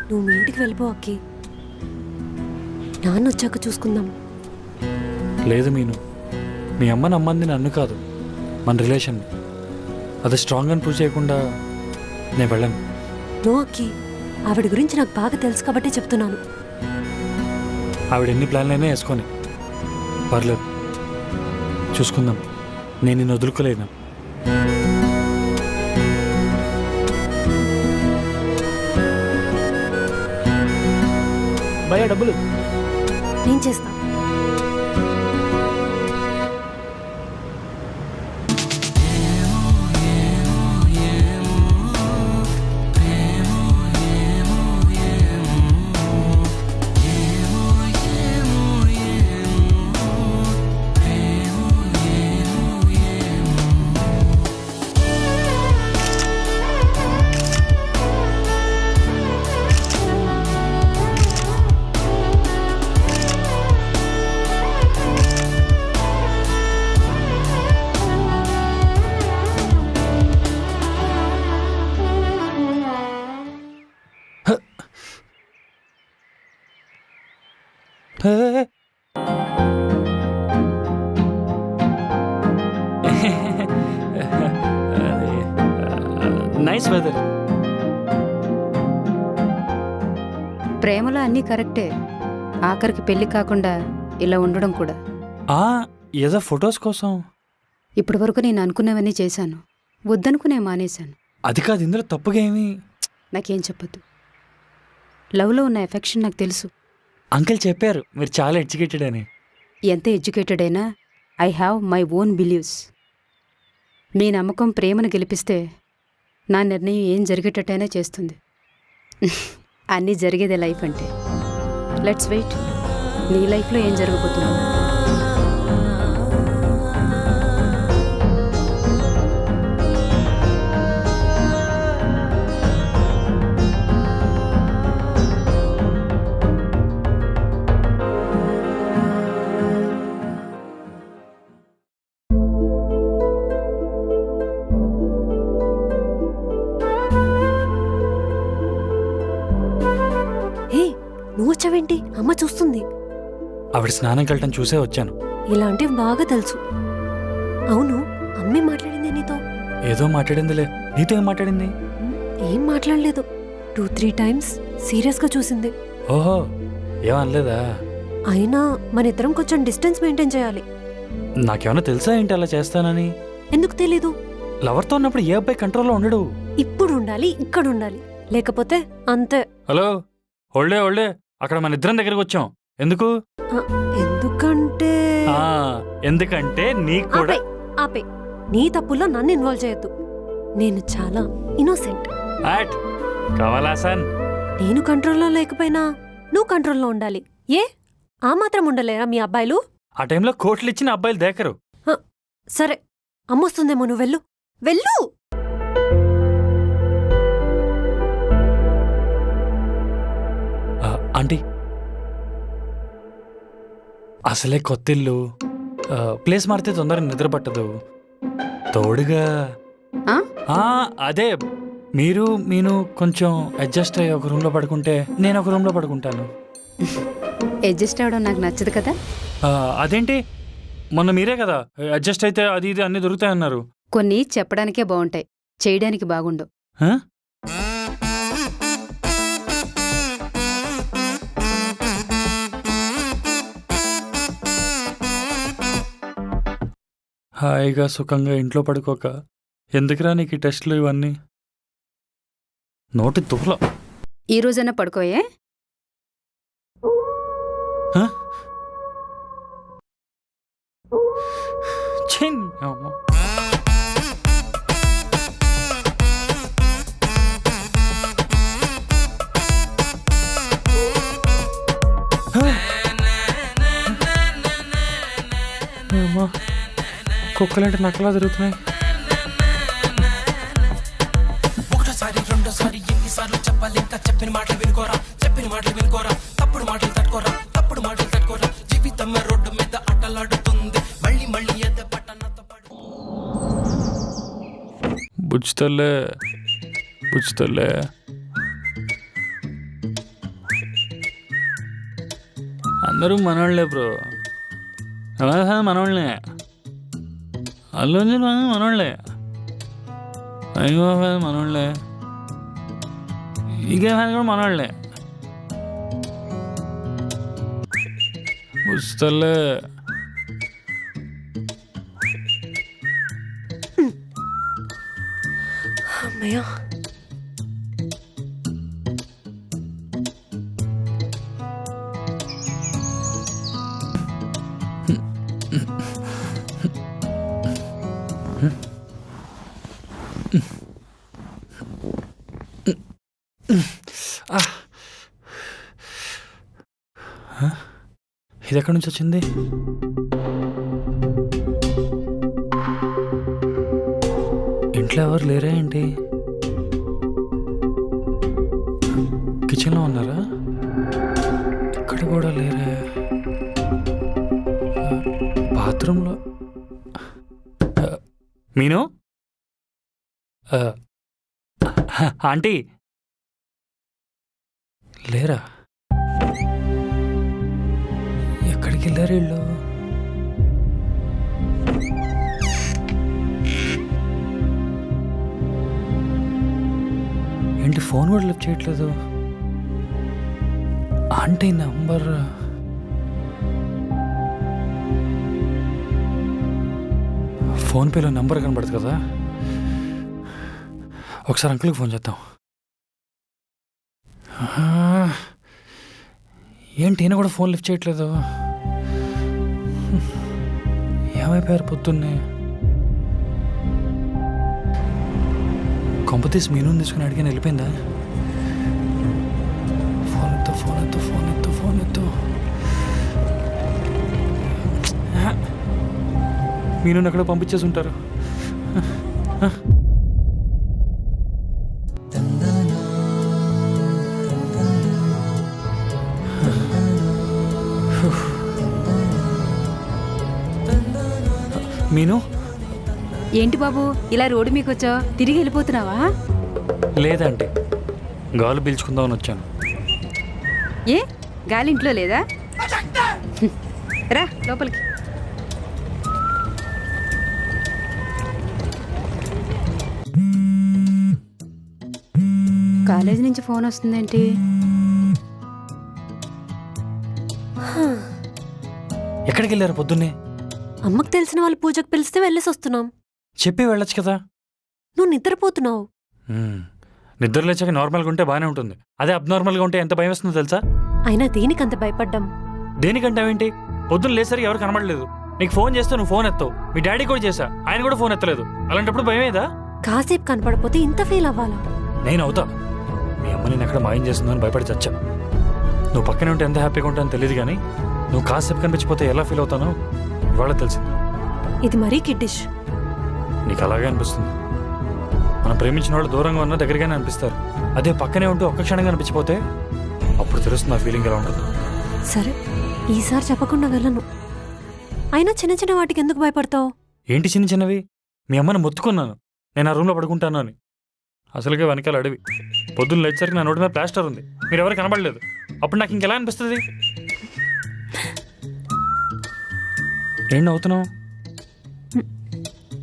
నువ్వు మీ ఇంటికి వెళ్ళిపో అక్కి, నాన్న వచ్చాక చూసుకుందాం. లేదు మీను, మీ అమ్మ నమ్మంది నన్ను కాదు, మన రిలేషన్. అది స్ట్రాంగ్ అని ప్రూవ్ చేయకుండా నేను వెళ్ళను. నో అక్కి, ఆవిడ గురించి నాకు బాగా తెలుసు కాబట్టే చెప్తున్నాను. ఆవిడ ఎన్ని ప్లాన్లైనా వేసుకొని పర్లేదు, చూసుకుందాం. నేను నిన్ను వదులుకోలేను. భయ డబ్బులు నేను చేస్తా. Nice weather. ప్రేమలో అన్నీ కరెక్టే, ఆఖరికి పెళ్లి కాకుండా ఇలా ఉండడం కూడా. ఏదో ఫొటోస్ కోసం. ఇప్పటి వరకు నేను అనుకున్నవన్నీ చేశాను, వద్దనుకునే మానేశాను. అది కాదు, ఇందులో తప్పుగా ఏమి. నాకేం చెప్పద్దు, లవ్లో ఉన్న ఎఫెక్షన్ నాకు తెలుసు. అంకుల్ చెప్పారు మీరు చాలా ఎడ్యుకేటెడ్ అని. ఎంత ఎడ్యుకేటెడ్ అయినా I have my own believes. మీ నమ్మకం ప్రేమను గెలిపిస్తే నా నిర్ణయం ఏం జరిగేటట్టయినా చేస్తుంది. అన్నీ జరిగేదే లైఫ్ అంటే. లెట్స్ వెయిట్, నీ లైఫ్లో ఏం జరగబోతుందో. నువ్వు వచ్చావేంటి? అమ్మ చూస్తుంది. ఆవిడ స్నానంకి వెళ్ళటం చూసే వచ్చాను. ఇలాంటివి బాగా తెలుసు. అవును, అమ్మే మాట్లాడింది నీతో? ఏదో మాట్లాడిందిలే. నీతో ఏం మాట్లాడింది? ఏం మాట్లాడలేదు. 2-3 టైమ్స్ సీరియస్గా చూసింది. ఓహో, ఏమనలేదా? అయినా మన ఇద్దరం కొంచెం డిస్టెన్స్ మెయింటైన్ చేయాలి. నాకేమన్నా తెలుసా ఏంటి అలా చేస్తానని? ఎందుకు తెలీదు? లవర్తో ఉన్నప్పుడు ఏ అబ్బాయి కంట్రోల్లో ఉండడు. ఇప్పుడు ఉండాలి, ఇక్కడ ఉండాలి. లేకపోతే అంతే. హలో, ఓల్డే ఓల్డే, అక్కడ మన ఇద్దరం దగ్గరికి వచ్చాం. ఎందుకు? ఎందుకంటే ఎందుకంటే నీకు కూడా ఆపే, నీ తప్పుల్లో నన్ను ఇన్వాల్వ్ చేయొద్దు. నేను చాలా ఇన్నోసెంట్. కావాలా సార్? నేను కంట్రోల్లో లేకపోయినా నువ్వు కంట్రోల్లో ఉండాలి. ఏ ఆ మాత్రం ఉండలేరా మీ అబ్బాయిలు? ఆ టైంలో కోట్లు ఇచ్చిన అబ్బాయిలు దేకరు. సరే, అమ్మొస్తుందేమో, నువ్వు వెళ్ళు వెళ్ళు. ఆంటీ, అసలే కొత్తిల్లు, ప్లేస్ మారితే తొందరగా నిద్ర పట్టదు. తోడుగా అదే మీరు కొంచెం అడ్జస్ట్ అయ్యి ఒక రూమ్లో పడుకుంటే నేను ఒక రూమ్లో పడుకుంటాను. అడ్జస్ట్ అవడం నాకు నచ్చదు కదా. అదేంటి, మొన్న మీరే కదా అడ్జస్ట్ అయితే అది ఇది అన్నీ దొరుకుతాయన్నారు. కొన్ని చెప్పడానికే బాగుంటాయి, చేయడానికి బాగుండవు. హాయిగా సుఖంగా ఇంట్లో పడుకోక ఎందుకురా నీకు ఈ టెస్టులు ఇవన్నీ? నోటి తుఫలో ఈ రోజైనా పడుకోయే. కుక్కలంటే నక్కలా తిరుగుతున్నాయి. ఒకటోసారి రెండోసారి ఎన్నిసార్లు చెప్పాలి ఇంకా చెప్పిన మాటలు వినుకోరా, చెప్పిన మాటలు వినుకోరా, తప్పుడు మాటలు తట్టుకోరా, తప్పుడు మాటలు తట్టుకోరా. జీవితం రోడ్డు మీద అట్టలాడుతుంది, మళ్ళీ మళ్ళీ ఎద్ద పట్టణతో పడు. బుజ్జుతల్లే బుజ్జుతల్లే, అందరూ మనోళ్లే బ్రో, మనోళ్ళే. అల్లు మనోళ్ళే, అయ్యో మనోళ్ళే, ఇకే కూడా మనోళ్ళే. బుజ్జుతల్లే. అమ్మయ్య, ఇది ఎక్కడి నుంచి వచ్చింది? ఇంట్లో ఎవరు లేరా ఏంటి? కిచెన్లో ఉన్నారా? ఇక్కడ కూడా లేరా? బాత్రూంలో? మీను ఆంటీ లేరా? ఎక్కడికి వెళ్ళారు వీళ్ళు? ఏంటి ఫోన్ కూడా లిఫ్ట్ చేయట్లేదు? ఆంటీ నంబర్ ఫోన్పేలో నంబర్ కనబడుతుంది కదా, ఒకసారి అంకుల్కి ఫోన్ చేద్దాం. ఏంటి ఈయన కూడా ఫోన్ లిఫ్ట్ చేయట్లేదు? ఏమైపోయారు పొద్దున్నే? కొంపతీసి మీను తీసుకుని అడిగాను వెళ్ళిపోయిందా? ఫోన్ ఎత్తు ఫోన్ ఎత్తు ఫోన్ ఎత్తు ఫోన్ ఎత్తు. మీను ఎక్కడో పంపించేసి ఉంటారు. మీను, ఏంటి బాబు ఇలా రోడ్డు మీకు వచ్చావు? తిరిగి వెళ్ళిపోతున్నావా? లేదంటే గాలి పీల్చుకుందామని వచ్చాను. ఏ గాలి ఇంట్లో లేదా? రా లోపలికి. కాలేజీ నుంచి ఫోన్ వస్తుందేంటి? ఎక్కడికి వెళ్ళారు పొద్దున్నే? అమ్మకు తెలిసిన వాళ్ళు పూజకు పిలిస్తే వెళ్ళేసి వస్తున్నాం. చెప్పి వెళ్ళొచ్చు కదా. నువ్వు నిద్రపోతున్నావు. నిద్ర లేచాక నార్మల్గా ఉంటే బాగానే ఉంటుంది, అదే అబ్నార్మల్గా ఉంటే ఎంత భయం వస్తుందో తెలుసా? అయినా దేనికంత భయపడ్డాం? దేనికంటావేంటి? పొద్దున్న లేసరికి ఎవరు కనబడలేదు, నీకు ఫోన్ చేస్తే నువ్వు ఫోన్ ఎత్తావు, మీ డాడీ కూడా చేశా, ఆయన కూడా ఫోన్ ఎత్తలేదు. అలాంటప్పుడు భయమేదా? కాసేపు కనపడపోతే ఇంత ఫీల్ అవ్వాలా? నేను అవుతా. మీ అమ్మ నేను ఎక్కడ మాయం చేస్తుందని భయపడి చచ్చా. నువ్వు పక్కనే ఉంటే ఎంత హ్యాపీగా ఉంటానో తెలియదు, కానీ నువ్వు కాసేపు కనిపించిపోతే ఎలా ఫీల్ అవుతానో ఇవాళ తెలిసింది. ఇది మరీ కిడ్డిష్. నీకు అలాగే అనిపిస్తుంది. మనం ప్రేమించిన వాళ్ళు దూరంగా ఉన్నా దగ్గరగానే అనిపిస్తారు. అదే పక్కనే ఉంటూ ఒక్క క్షణంగా అనిపించిపోతే అప్పుడు తెలుస్తుంది ఆ ఫీలింగ్ ఎలా ఉంటుంది. సరే, ఈసారి చెప్పకుండా వెళ్ళను. అయినా చిన్న చిన్న వాటికి ఎందుకు భయపడతావు? ఏంటి చిన్న చిన్నవి? మీ అమ్మని మొత్తుకున్నాను నేను ఆ రూమ్లో పడుకుంటాను అని. అసలుగా వెనకాల అడవి. పొద్దున్న లేచేసరికి నా నోటి మీద ప్లాస్టర్ ఉంది, మీరు ఎవరు కనబడలేదు. అప్పుడు నాకు ఇంకెలా అనిపిస్తుంది? ఏం నవ్వుతున్నావు?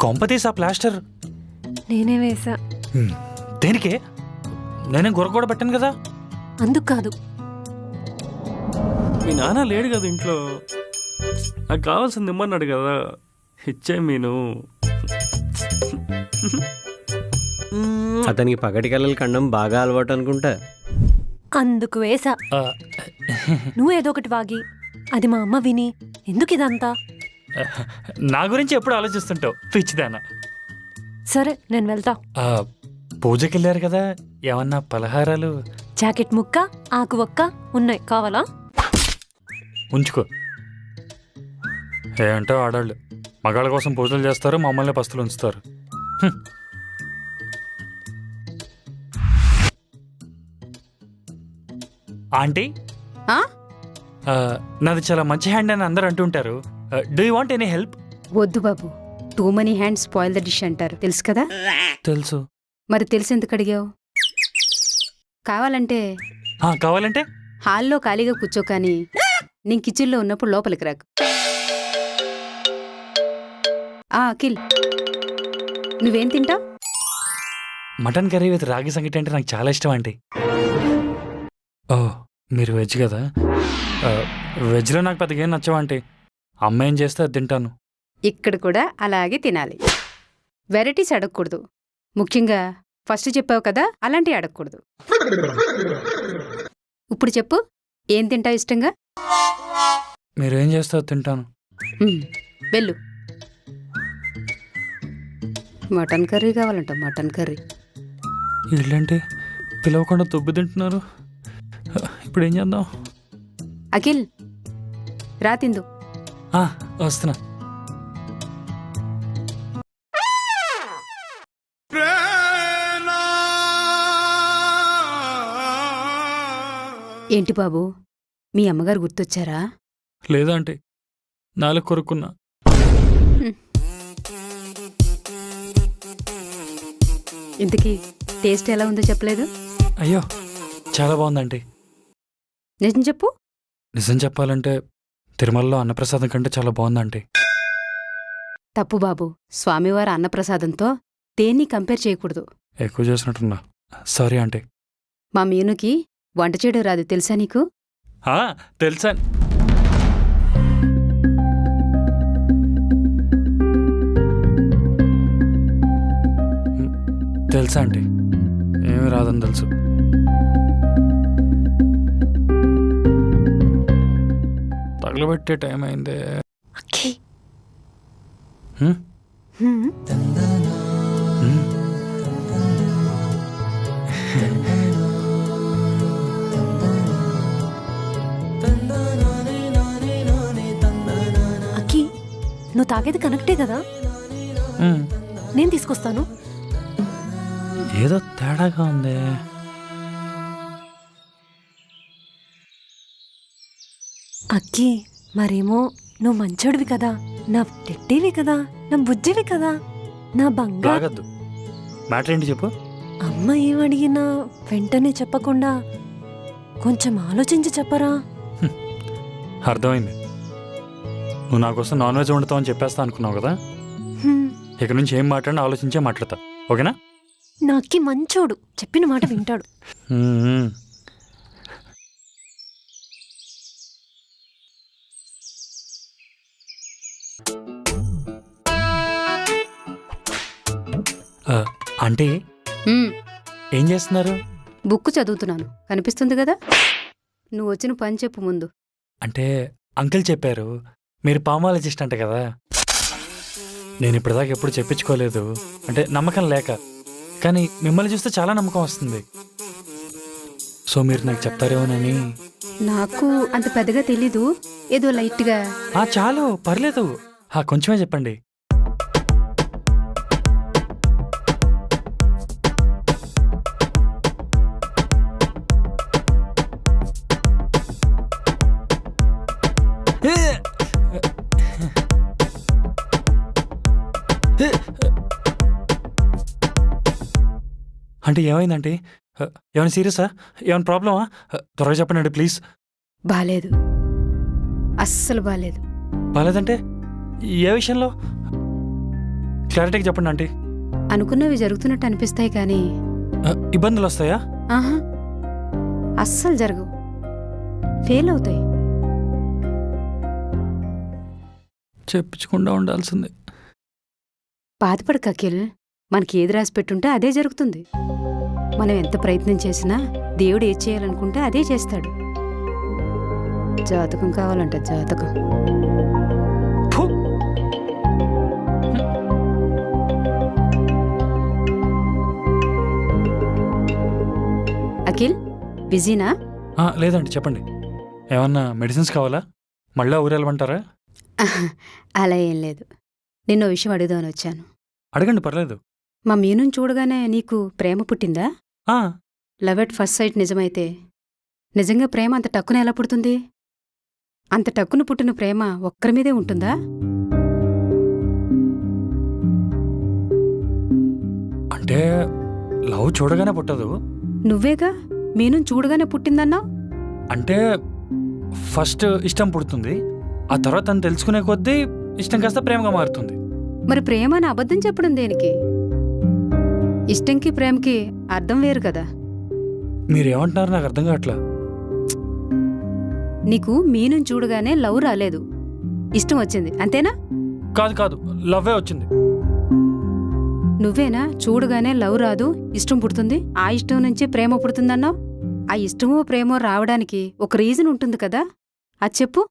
కొంపతీసి ఆ ప్లాస్టర్ నేనే వేసా. దేనికే? నేనే గుర్ర కూడా పెట్టాను కదా. అందుకు కాదు. మీ నాన్న లేడు కదా ఇంట్లో, నాకు కావాల్సింది ఇమ్మన్నాడు కదా, ఇచ్చే మీను. అతనికి పగటి కళ్ళకి కండం బాగా అలవాటు అనుకుంటా. అందుకు వేసా. నువ్వు ఏదో ఒకటి వాగి అది మా అమ్మ విని ఎందుకు ఇదంతా? నా గురించి ఎప్పుడు ఆలోచిస్తుంటావు పిచ్చిదానా. సరే, నేను వెళ్తా. పూజకి వెళ్ళారు కదా, ఏమన్నా పలహారాలు? జాకెట్ ముక్క, ఆకు ఒక్క ఉన్నాయి, కావాలా? ఉంచుకో. ఏంటో ఆడాళ్ళు మగాళ్ళ కోసం పూజలు చేస్తారు, మమ్మల్ని పస్తులు ఉంచుతారు. ఆంటీ, నాది చాలా మంచి హ్యాండ్ అని అందరూ అంటుంటారు. Do you want any help? వద్దు బాబు, too many hands spoil the dish అంటారు, తెలుసు కదా? తెలుసు. మరి తెలిసి ఎందుకు అడిగావు? కావాలంటే కావాలంటే హాల్లో ఖాళీగా కూర్చో, కానీ నేను కిచెన్లో ఉన్నప్పుడు లోపలికి రాకు. అఖిల్, నువ్వేం తింటావు? మటన్ కర్రీ విత్ రాగి సంగటి అంటే నాకు చాలా ఇష్టం ఆంటీ. ఓ, మీరు వెజ్ కదా? వెజ్లో నాకు పెద్దగా ఏం నచ్చవా ఆంటీ. అమ్మ ఏం చేస్తే అది తింటాను. ఇక్కడ కూడా అలాగే తినాలి. వెరైటీస్ అడగకూడదు. ముఖ్యంగా ఫస్ట్ చెప్పావు కదా, అలాంటివి అడగకూడదు. ఇప్పుడు చెప్పు, ఏం తింటావు ఇష్టంగా? మీరు ఏం చేస్తే అది తింటాను. వెళ్ళు. మటన్ కర్రీ కావాలంట, మటన్ కర్రీ. వీళ్ళేంటి పిలవకుండా తుబ్బి తింటున్నారు? ఇప్పుడు ఏం చేద్దాం? అఖిల్, రా తిందు. వస్తున్నా. ఏంటి బాబు, మీ అమ్మగారు గుర్తొచ్చారా? లేదా ఆంటీ, నాలుగు కొరుక్కున్నా. ఇంతకీ టేస్ట్ ఎలా ఉందో చెప్పలేదు? అయ్యో, చాలా బాగుందంటీ. నిజం చెప్పు. నిజం చెప్పాలంటే తిరుమలలో అన్నప్రసాదం కంటే చాలా బాగుందంటీ. తప్పు బాబు, స్వామివారి అన్నప్రసాదంతో దేన్ని కంపేర్ చేయకూడదు. ఎక్కువ చేసినట్టున్నా, సారీ ఆంటీ. మా మీనుకి వంట చేయడం రాదు, తెలుసా నీకు? తెలుసా? తెలుసా ఆంటీ, ఏమి రాదని తెలుసు. తగలబెట్టే టైం అయిందే. అక్కి, నువ్వు తాగేది కనెక్టే కదా? నేను తీసుకొస్తాను. ఏదో తేడాగా ఉంది. అక్కి, మరేమో నువ్వు మంచోడివి కదా, నా టెట్టివి కదా, నా బుజ్జివి కదా, నా బంగారు. మ్యాటర్ ఏంటి చెప్పు. అమ్మ ఏమడిగినా వెంటనే చెప్పకుండా కొంచెం ఆలోచించి చెప్పరా? అర్థమైంది. నువ్వు నా కోసం నాన్ వెజ్ వండుతావని చెప్పేస్తా అనుకున్నావు కదా. ఇక నుంచి ఏం మాట్లాడినా ఆలోచించే మాట్లాడతా, ఓకేనా? నాకి మంచోడు, చెప్పిన మాట వింటాడు. అంటే ఏం చేస్తున్నారు? బుక్ చదువుతున్నాను, కనిపిస్తుంది కదా. నువ్వు వచ్చిన పని చెప్పు ముందు. అంటే అంకుల్ చెప్పారు మీరు పామాలజిస్ట్ అంట కదా. నేను ఇప్పటిదాకా ఎప్పుడు చెప్పించుకోలేదు, అంటే నమ్మకం లేక. కానీ మిమ్మల్ని చూస్తే చాలా నమ్మకం వస్తుంది. సో మీరు నాకు చెప్తారేమోనని. నాకు అంత పెద్దగా తెలీదు, ఏదో లైట్గా. చాలు, పర్లేదు. కొంచెమే చెప్పండి. అంటే ఏమైందంటే ఏమైనా సీరియసా? ఏమైనా ప్రాబ్లమా? త్వరగా చెప్పండి ప్లీజ్. బాలేదు, అస్సలు బాలేదు. బాలేదంటే ఏ విషయంలో? క్లారిటీగా చెప్పండి ఆంటీ. అనుకున్నవి జరుగుతున్నట్టు అనిపిస్తాయి కానీ ఇబ్బందులు వస్తాయా? ఆహా, అస్సలు జరగవు, ఫెయిల్ అవుతాయి. చెప్పించకుండా ఉండాల్సిందే. బాధపడకు అఖిల్, మనకి ఏది రాసి పెట్టుంటే అదే జరుగుతుంది. మనం ఎంత ప్రయత్నం చేసినా దేవుడు ఏది చేయాలనుకుంటే అదే చేస్తాడు. జాతకం కావాలంట, జాతకం. అఖిల్ బిజీనా? లేదండి, చెప్పండి. ఏమన్నా మెడిసిన్స్ కావాలా? మళ్ళీ ఊరెళ్ళమంటారా? అలా ఏం లేదు, నిన్నో విషయం అడుగుదామని వచ్చాను. అడగండి, పర్లేదు. మా మీనుని చూడగానే నీకు ప్రేమ పుట్టిందా? 'లవ్ ఎట్ ఫస్ట్ సైట్' నిజమైతే నిజంగా ప్రేమ అంత టక్కున ఎలా పుడుతుంది? అంత టక్కున పుట్టిన ప్రేమ ఒక్కరి మీదే ఉంటుందా? అంటే లవ్ చూడగానే పుట్టదు. నువ్వేగా మీనుని చూడగానే పుట్టిందన్నావు. అంటే ఫస్ట్ ఇష్టం పుడుతుంది, ఆ తర్వాత తను తెలుసుకునే కొద్దీ ఇష్టం కాస్త ప్రేమగా మారుతుంది. మరి ప్రేమ అని అబద్ధం చెప్పడం దేనికి? ఇష్టంకి ప్రేమకి అర్థం వేరు కదా. మీరేమంటున్నారు నాకు అర్థం కావట్లా. నీకు మీనుని చూడగానే లవ్ రాలేదు, ఇష్టం వచ్చింది, అంతేనా? కాదు, లవ్వే వచ్చింది. నువ్వేనా చూడగానే లవ్ రాదు, ఇష్టం పుడుతుంది, ఆ ఇష్టం నుంచి ప్రేమ పుడుతుందన్నావు? ఆ ఇష్టమో ప్రేమో రావడానికి ఒక రీజన్ ఉంటుంది కదా, అది చెప్పు.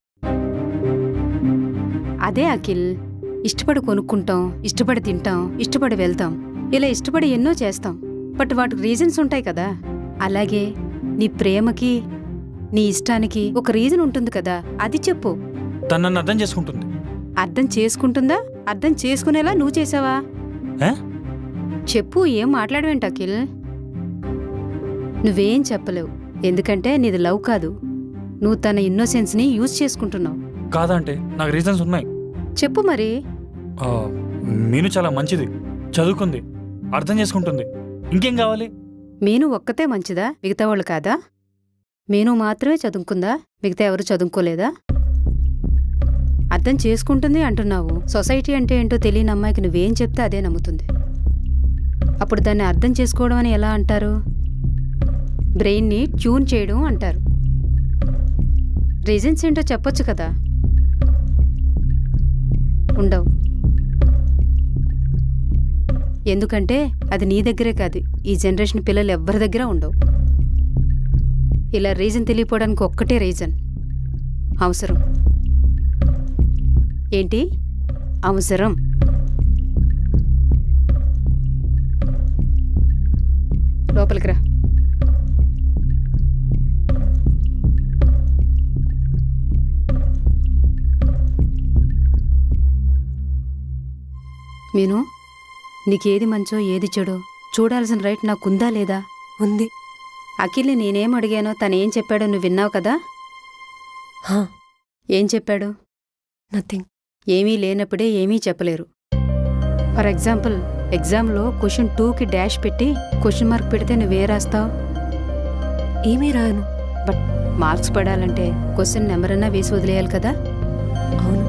అదే అఖిల్, ఇష్టపడి కొనుక్కుంటాం, ఇష్టపడి తింటాం, ఇష్టపడి వెళ్తాం, ఇలా ఇష్టపడి ఎన్నో చేస్తాం. బట్ వాటికి రీజన్స్ ఉంటాయి కదా. అలాగే నీ ప్రేమకి నీ ఇష్టానికి ఒక రీజన్ ఉంటుంది కదా, అది చెప్పు. తను నన్ను అర్థం చేసుకుంటుంది. అర్థం చేసుకుంటుందా? అర్థం చేసుకునేలా నువ్వు చేసావా? చెప్పు, ఏం మాట్లాడవేంటి అఖిల్? నువ్వేం చెప్పలేవు, ఎందుకంటే నీది లవ్ కాదు, నువ్వు తన ఇన్నోసెన్స్ని యూజ్ చేసుకుంటున్నావు. కాదంటే నాకు రీజన్స్ ఉన్నాయి. చెప్పు మరి. మీను చాలా మంచిది, చదువుకుంది, అర్థం చేసుకుంటుంది, ఇంకేం కావాలి? మీను ఒక్కతే మంచిదా, మిగతా వాళ్ళు కాదా? మీను మాత్రమే చదువుకుందా, మిగతా ఎవరు చదువుకోలేదా? అర్థం చేసుకుంటుంది అంటున్నావు. సొసైటీ అంటే ఏంటో తెలియని అమ్మాయికి నువ్వేం చెప్తే అదే నమ్ముతుంది. అప్పుడు దాన్ని అర్థం చేసుకోవడం అని ఎలా అంటారు? బ్రెయిన్ని ట్యూన్ చేయడం అంటారు. రీజన్స్ ఏంటో చెప్పొచ్చు కదా. ఉండవు, ఎందుకంటే అది నీ దగ్గరే కాదు, ఈ జనరేషన్ పిల్లలు ఎవ్వరి దగ్గర ఉండవు. ఇలా రీజన్ తెలియపోవడానికి ఒక్కటే రీజన్, అవసరం. ఏంటి అవసరం? లోపలికి రా. మీను, నీకేది మంచో ఏది చెడో చూడాల్సిన రైట్ నాకుందా లేదా? ఉంది. అఖిల్ని నేనేం అడిగానో తనేం చెప్పాడో నువ్వు విన్నావు కదా. ఏం చెప్పాడు? నథింగ్. ఏమీ లేనప్పుడే ఏమీ చెప్పలేరు. ఫర్ ఎగ్జాంపుల్, ఎగ్జామ్లో క్వశ్చన్ 2కి డాష్ పెట్టి క్వశ్చన్ మార్క్ పెడితే నువ్వే రాస్తావు? ఏమీ రాయను. బట్ మార్క్స్ పడాలంటే క్వశ్చన్ నెంబర్ అన్నా వేసి వదిలేయాలి కదా. అవును.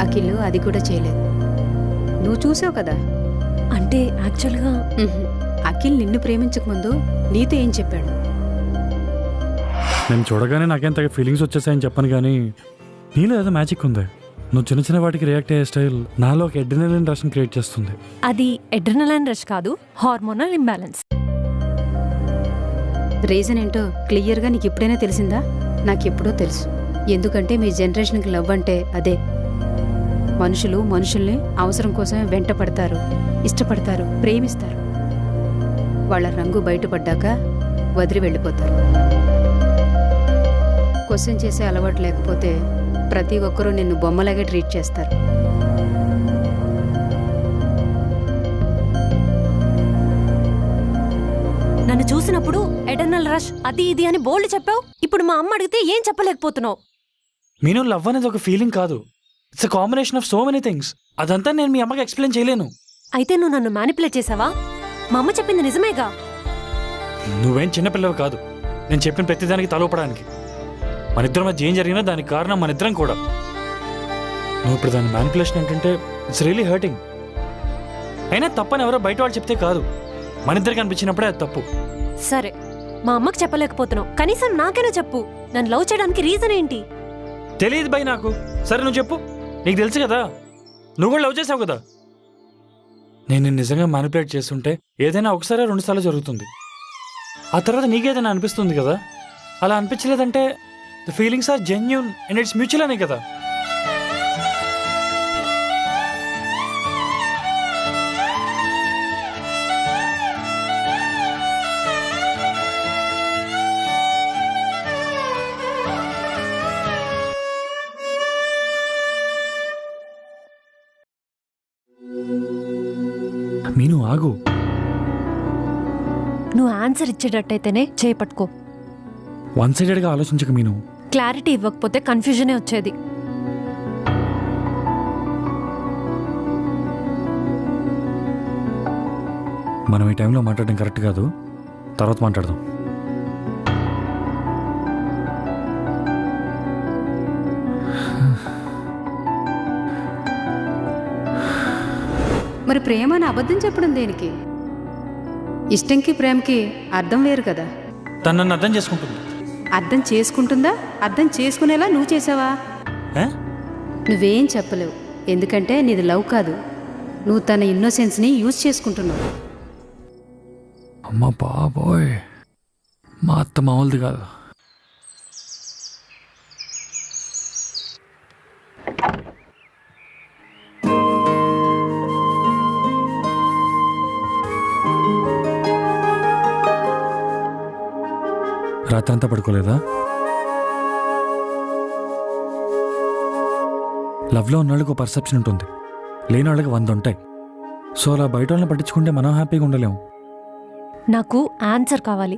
అఖిల్ అది కూడా చేయలేదు, నువ్వు చూసావు కదా. అంటే యాక్చువల్గా అఖిల్ నిన్ను ప్రేమించకముందు నీతో ఏం చెప్పాడు? నేను చూడగానే నాకేం తగ్గ ఫీలింగ్స్ వచ్చేసాయని చెప్పను, కానీ నీలో ఏదో మ్యాజిక్ ఉంది. నువ్వు చిన్న చిన్న వాటికి రియాక్ట్ అయ్యే స్టైల్ నాలో ఒక అడ్రినలిన్ రష్ని క్రియేట్ చేస్తుంది. అది అడ్రినలిన్ రష్ కాదు, హార్మోనల్ ఇంబ్యాలెన్స్. రీజన్ ఏంటో క్లియర్గా నీకు ఎప్పుడైనా తెలిసిందా? నాకెప్పుడో తెలుసు. ఎందుకంటే మీ జనరేషన్కి లవ్ అంటే అదే. మనుషులు మనుషుల్ని అవసరం కోసమే వెంట పడతారు, ఇష్టపడతారు, ప్రేమిస్తారు. వాళ్ళ రంగు బయటపడ్డాక వదిలి వెళ్ళిపోతారు. క్వశ్చన్ చేసే అలవాటు లేకపోతే ప్రతి ఒక్కరూ నిన్ను బొమ్మలాగే ట్రీట్ చేస్తారు. నన్ను చూసినప్పుడు ఎటర్నల్ రష్ అది ఇది అని బోల్డ్ చెప్పావు. ఇప్పుడు మా అమ్మ అడిగితే ఏం చెప్పలేకపోతున్నావు. మీను లవ్ అనేది ఒక ఫీలింగ్ కాదు, it's a combination of so many things. అదంతా నేను మీ అమ్మకి ఎక్స్ప్లెయిన్ చేయలేను. అయితే నువ్వు నన్ను మ్యానిపులేట్ చేసావా? మా అమ్మ చెప్పింది నిజమేగా. నువ్వేం చిన్నపిల్లవి కాదు నేను చెప్పిన ప్రతిదానికి తలోపడానికి. మన ఇద్దరం మధ్య ఏం జరిగినా దానికి కారణం మన ఇద్దరం కూడా. నువ్వు ఇప్పుడు దాని మ్యానిపులేషన్ ఏంటంటే ఇట్స్ రియలీ హర్టింగ్. అయినా తప్పని ఎవరో బయట వాళ్ళు చెప్తే కాదు, మన ఇద్దరికి అనిపించినప్పుడే అది తప్పు. సరే, మా అమ్మకి చెప్పలేకపోతున్నావు, కనీసం నాకైనా చెప్పు. నన్ను లవ్ చేయడానికి రీజన్ ఏంటి? తెలియదు బై నాకు. సరే నువ్వు చెప్పు, నీకు తెలుసు కదా, నువ్వు కూడా లవ్ చేసావు కదా. నేను నిజంగా మ్యానిపులేట్ చేస్తుంటే ఏదైనా ఒకసారి 2 సార్లు జరుగుతుంది. ఆ తర్వాత నీకేదైనా అనిపిస్తుంది కదా. అలా అనిపించలేదంటే the feelings are genuine and it's mutual అనే కదా. మీను ఆగు. నువ్వు ఆన్సర్ ఇచ్చేటట్టయితేనే చేపట్టుకో. వన్ సైడెడ్గా ఆలోచించక మీను. క్లారిటీ ఇవ్వకపోతే కన్ఫ్యూజనే వచ్చేది. మనం ఈ టైంలో మాట్లాడడం కరెక్ట్ కాదు, తర్వాత మాట్లాడదాం. మరి ప్రేమ అని అబద్ధం చెప్పడం దేనికి? ఇష్టంకి ప్రేమకి అర్థం వేరు కదా. తను నన్ను అర్థం చేసుకుంటుంది. అర్థం చేసుకుంటుందా? అర్థం చేసుకునేలా నువ్వు చేసావా? నువ్వేం చెప్పలేవు, ఎందుకంటే నీది లవ్ కాదు. నువ్వు తన ఇన్నోసెన్స్ని యూజ్ చేసుకుంటున్నావు. అమ్మ బాబోయ్, మా అత్త మామూలుది కాదు. రాత్రంతా పడుకోలేదా? లవ్లో ఉన్నవాళ్ళకి ఒక పర్సెప్షన్ ఉంటుంది, లేని వాళ్ళకి 100 ఉంటాయి. సో అలా బయట వాళ్ళని పట్టించుకుంటే మనం హ్యాపీగా ఉండలేము. నాకు ఆన్సర్ కావాలి.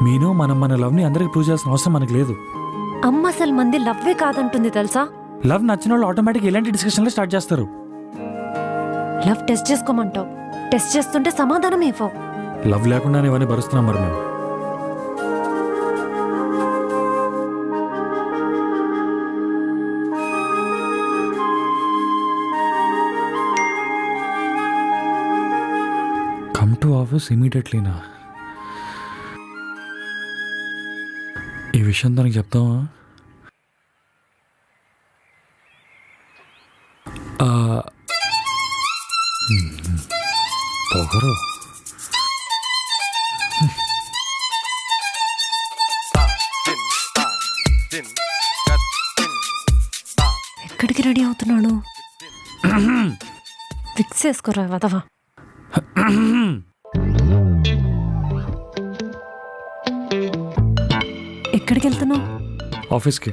మీను, మనం మన లవ్ని అందరికి ప్రూవ్ చేయాల్సిన అవసరం మనకు లేదు. అమ్మ అసలు మంది లవ్వే కాదంటుంది తెలుసా. లవ్ నచ్చిన వాళ్ళు ఆటోమేటిక్ ఇలాంటి డిస్కషన్లో స్టార్ట్ చేస్తారు. లవ్ టెస్ట్ చేసుకోమంటావు, టెస్ట్ చేస్తుంటే సమాధానం ఇవ్వవు. లవ్ లేకుండానే ఇవన్నీ భరుస్తున్నాం మరి మేము. కమ్ టు ఆఫీస్ ఇమీడియట్లీనా? ఈ విషయం తనకి చెప్తావా? పొగరు. ఎక్కడికి రెడీ అవుతున్నాడు? ఫిక్స్ చేసుకోరా వదవా. ఎక్కడికి వెళ్తున్నావు? ఆఫీస్కి.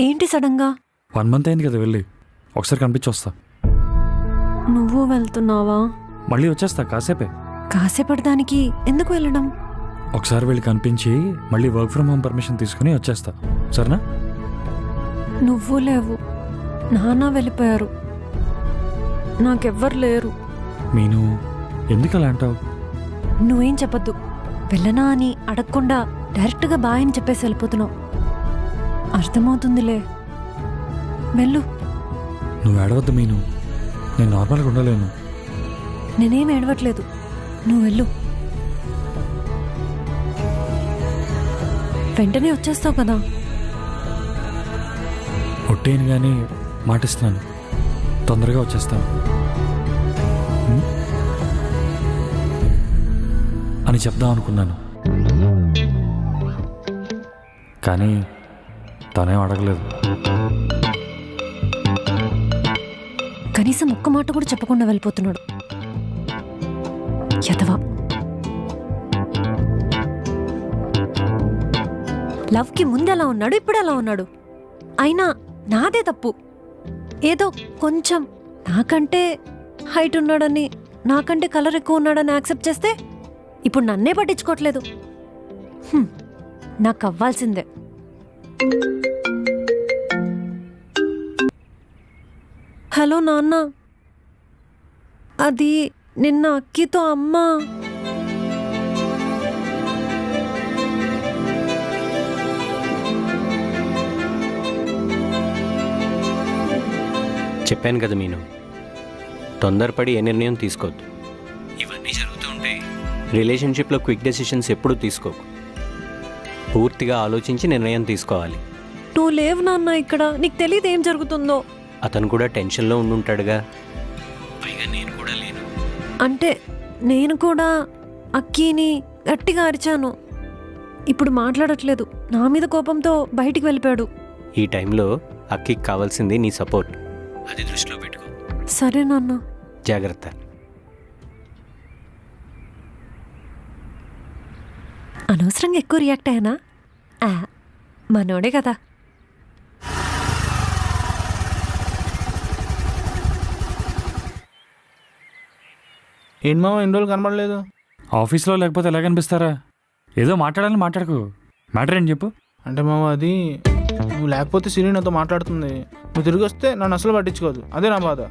ఏంటి సడన్ గా? 1 మంత్ అయింది కదా వెళ్ళి, ఒకసారి కనిపించి వస్తా. నువ్వు వెళ్తున్నావా? మళ్ళీ వచ్చేస్తా కాసేపే. కాసేపడడానికి ఎందుకు వెళ్ళడం? ఒకసారి వెళ్ళి కనిపించి మళ్ళీ వర్క్ ఫ్రమ్ హోమ్ పర్మిషన్ తీసుకుని వచ్చేస్తా, సరేనా? నువ్వు లేవు, నాన్న వెళ్ళిపోయారు, నాకెవ్వరు లేరు. మీను, ఎందుకు అలా అంటావు? నువ్వేం చెప్పద్దు. వెళ్ళనా అని అడగకుండా డైరెక్ట్గా బాయ్ అని చెప్పేసి వెళ్ళిపోతున్నావు. అర్థమవుతుందిలే, వెళ్ళు. నువ్వు ఏడవద్దు మీను, నేను నార్మల్గా ఉండలేను. నేనేం ఏడవట్లేదు, నువ్వు వెళ్ళు. వెంటనే వచ్చేస్తావు కదా. ఒట్టేను కానీ మాటిస్తున్నాను, తొందరగా వచ్చేస్తాను. అని చెప్దాం అనుకున్నాను, కానీ తనేం అడగలేదు. కనీసం ఒక్క మాట కూడా చెప్పకుండా వెళ్ళిపోతున్నాడు. యదవా. లవ్కి ముందు ఎలా ఉన్నాడు, ఇప్పుడు ఎలా ఉన్నాడు. అయినా నాదే తప్పు. ఏదో కొంచెం నాకంటే హైట్ ఉన్నాడని, నాకంటే కలర్ ఎక్కువ ఉన్నాడని యాక్సెప్ట్ చేస్తే ఇప్పుడు నన్నే పట్టించుకోవట్లేదు. నాకు అవ్వాల్సిందే. హలో నాన్న, అది నిన్న అక్కితో అమ్మ చెప్పాను కదా మీను, తొందరపడి ఏ నిర్ణయం తీసుకోవద్దు. ఇవన్నీ జరుగుతూ ఉంటాయి. రిలేషన్షిప్లో క్విక్ డెసిషన్స్ ఎప్పుడూ తీసుకోకు. పూర్తిగా ఆలోచించి నిర్ణయం తీసుకోవాలి. నువ్వు లేవు నాన్న ఇక్కడ, నీకు తెలియదు ఏం జరుగుతుందో. అతను కూడా టెన్షన్లో ఉండుంటాడుగా. పైగా నేను కూడా లేను. అంటే నేను కూడా అక్కీని గట్టిగా అరిచాను. ఇప్పుడు మాట్లాడట్లేదు. నా మీద కోపంతో బయటికి వెళ్ళిపోయాడు. ఈ టైంలో అక్కికి కావాల్సింది నీ సపోర్ట్. అది దృష్టిలో పెట్టుకో. సరే నాన్న. జాగ్రత్త. అనవసరంగా ఎక్కువ రియాక్ట్ అయ్యానా? మనోడే కదా. ఏంటి మామ ఎన్ని రోజులు కనబడలేదు? ఆఫీస్లో లేకపోతే ఎలా కనిపిస్తారా? ఏదో మాట్లాడాలని మాట్లాడుకో. మ్యాటర్ ఏంటి చెప్పు. అంటే మామ అది నువ్వు లేకపోతే సిరి నాతో మాట్లాడుతుంది, నువ్వు తిరిగి వస్తే నన్ను అసలు పట్టించుకోదు. అదే నా బాధ.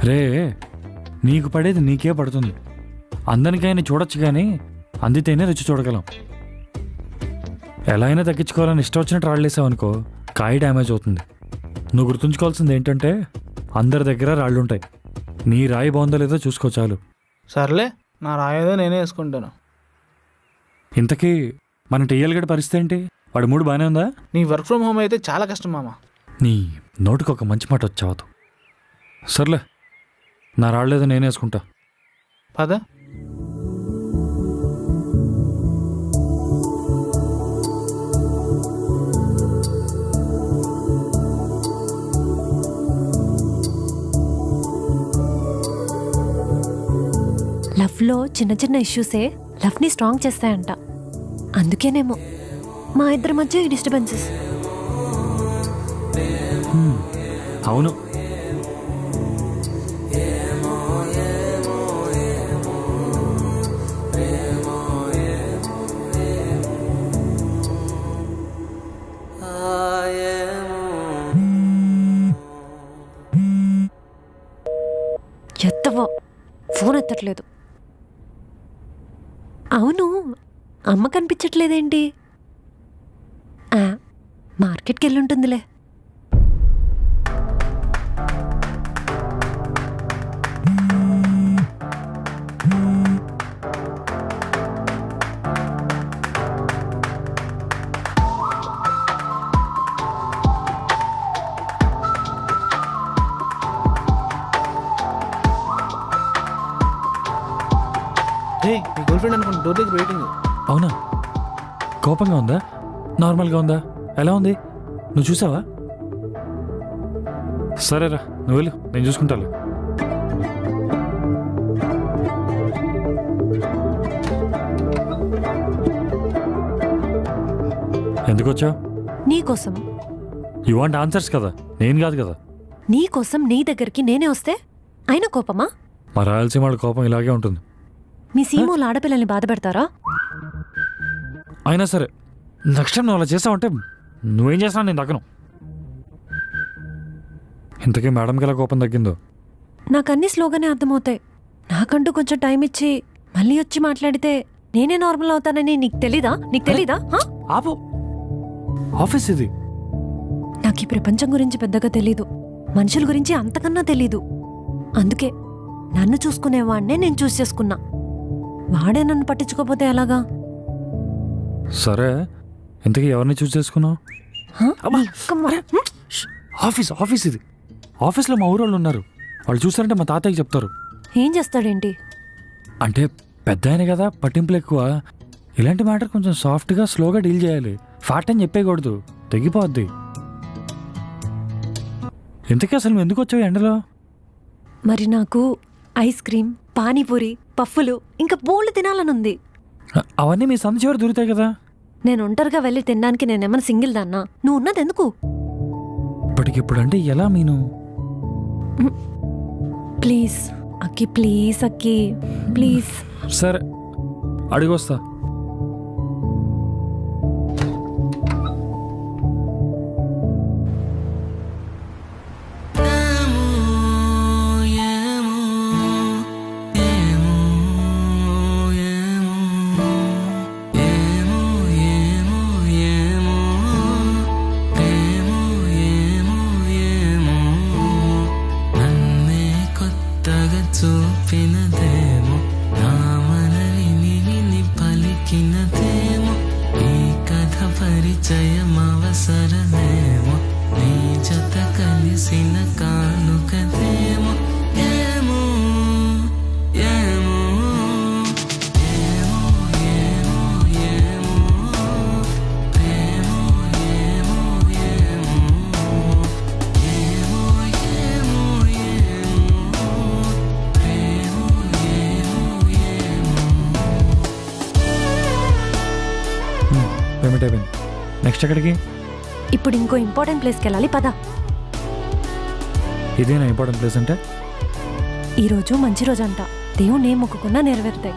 రే, నీకు పడేది నీకే పడుతుంది. అందరికైనా చూడొచ్చు కానీ అందితేనే రుచి చూడగలం. ఎలా అయినా తగ్గించుకోవాలని ఇష్టం వచ్చినట్టు రాళ్ళేసావు అనుకో, కాయ డ్యామేజ్ అవుతుంది. నువ్వు గుర్తుంచుకోవాల్సింది ఏంటంటే అందరి దగ్గర రాళ్ళుంటాయి. నీ రాయి బాగుందో లేదో చూసుకో చాలు. సర్లే, నా రాయేదో నేనే వేసుకుంటాను. ఇంతకీ మన టీఎల్ గడి పరిస్థితి ఏంటి? వాడి మూడు బాగానే ఉందా? నీ వర్క్ ఫ్రమ్ హోమ్ అయితే చాలా కష్టం మామ. నీ నోటికి ఒక మంచి మాట వచ్చావదు. సర్లే, నా రాళ్ళేదో నేనే వేసుకుంటా. పద. లవ్లో చిన్న చిన్న ఇష్యూసే లవ్ని స్ట్రాంగ్ చేస్తాయంట. అందుకేనేమో మా ఇద్దరి మధ్య ఈ డిస్టర్బెన్సెస్. అవును, ఎత్తవో ఫోన్ ఎత్తట్లేదు. అవును, అమ్మ కనిపించట్లేదేంటి? మార్కెట్కి వెళ్ళుంటుందిలే. నీ గర్ల్ ఫ్రెండ్ అనుకోండి, డోర్ దగ్గర వెయిటింగ్. అవునా? కోపంగా ఉందా, నార్మల్గా ఉందా, ఎలా ఉంది? నువ్వు చూసావా? సరేరా, నువ్వు వెళ్ళు, నేను చూసుకుంటాను. ఎందుకు వచ్చావు? నీకోసం. యూ వాంట్ ఆన్సర్స్ కదా, నేను కాదు కదా. నీకోసం నీ దగ్గరికి నేనే వస్తే అయినా కోపమా? మా రాయలసీమ వాళ్ళ కోపం ఇలాగే ఉంటుంది. మీ సీమోలు ఆడపిల్లల్ని బాధ పెడతారా? అయినా సరే, నెక్స్ట్ టైం నువ్వు అలా చేసావంటే నువ్వేం చేస్తావు నేను దక్కను. ఇంతకీ మేడంకి ఎలా కోపం తగ్గిందో? నాకు అన్నీ స్లోగానే అర్థమవుతాయి. నాకంటూ కొంచెం టైం ఇచ్చి మళ్ళీ వచ్చి మాట్లాడితే నేనే నార్మల్ అవుతానని నీకు తెలీదా? నీకు తెలీదా? ఆపు, ఆఫీస్ ఇది. నాకు ఈ ప్రపంచం గురించి పెద్దగా తెలీదు, మనుషుల గురించి అంతకన్నా తెలీదు. అందుకే నన్ను చూసుకునేవాడినే నేను చూస్ చేసుకున్నా. వాడే నన్ను పట్టించుకోపోతే ఎలాగా? సరే, ఇంతకీ ఎవరిని చూస్ చేసుకున్నావు? ఆఫీస్ ఆఫీస్ ఇది. ఆఫీస్లో మా ఊరోళ్ళు ఉన్నారు. వాళ్ళు చూస్తారంటే మా తాతయ్యకి చెప్తారు. ఏం చేస్తాడేంటి? అంటే పెద్ద ఆయన కదా, పట్టింపులు ఎక్కువ. ఇలాంటి మ్యాటర్ కొంచెం సాఫ్ట్గా స్లోగా డీల్ చేయాలి. ఫాట్ అని చెప్పేయకూడదు, తెగిపోద్ది. ఇంతకీ అసలు నువ్వు ఎందుకు వచ్చావు ఎండలో? మరి నాకు ఐస్ క్రీమ్, పానీపూరి, పఫ్ఫులు ఇంకా బోళ్ళు తినాలనుంది. అవన్నీ మీ సంత చివరి దొరుకుతాయి కదా. నేను ఒంటరిగా వెళ్ళి తినడానికి నేనేమన్నా సింగిల్ దాన్నా? నువ్వు ఉన్నది ఎందుకు? ఇప్పటికిప్పుడు అంటే ఎలా మీను? Please Akki, please Akki, please. సరే అడిగొస్తా. చూపినదేమో నా మనని విని పలికినదేమో ఈ కథ పరిచయం అవసరమేమో నీ జత కలిసిన కానుకదేమో ఏమో ఏమో ఏమో ఏమో ఏమో ప్రేమో ఏమో ఏమో ఏమో ఏమో పేమెంట్ అయిపోయింది. నెక్స్ట్ ఎక్కడికి? ఇప్పుడు ఇంకో ఇంపార్టెంట్ ప్లేస్కి వెళ్ళాలి, పద. ఇదేనా ఇంపార్టెంట్ ప్లేస్ అంటే? ఈరోజు మంచి రోజు అంట, దేవుణ్ణి ఏం మొక్కుకున్నా నెరవేరుతాయి.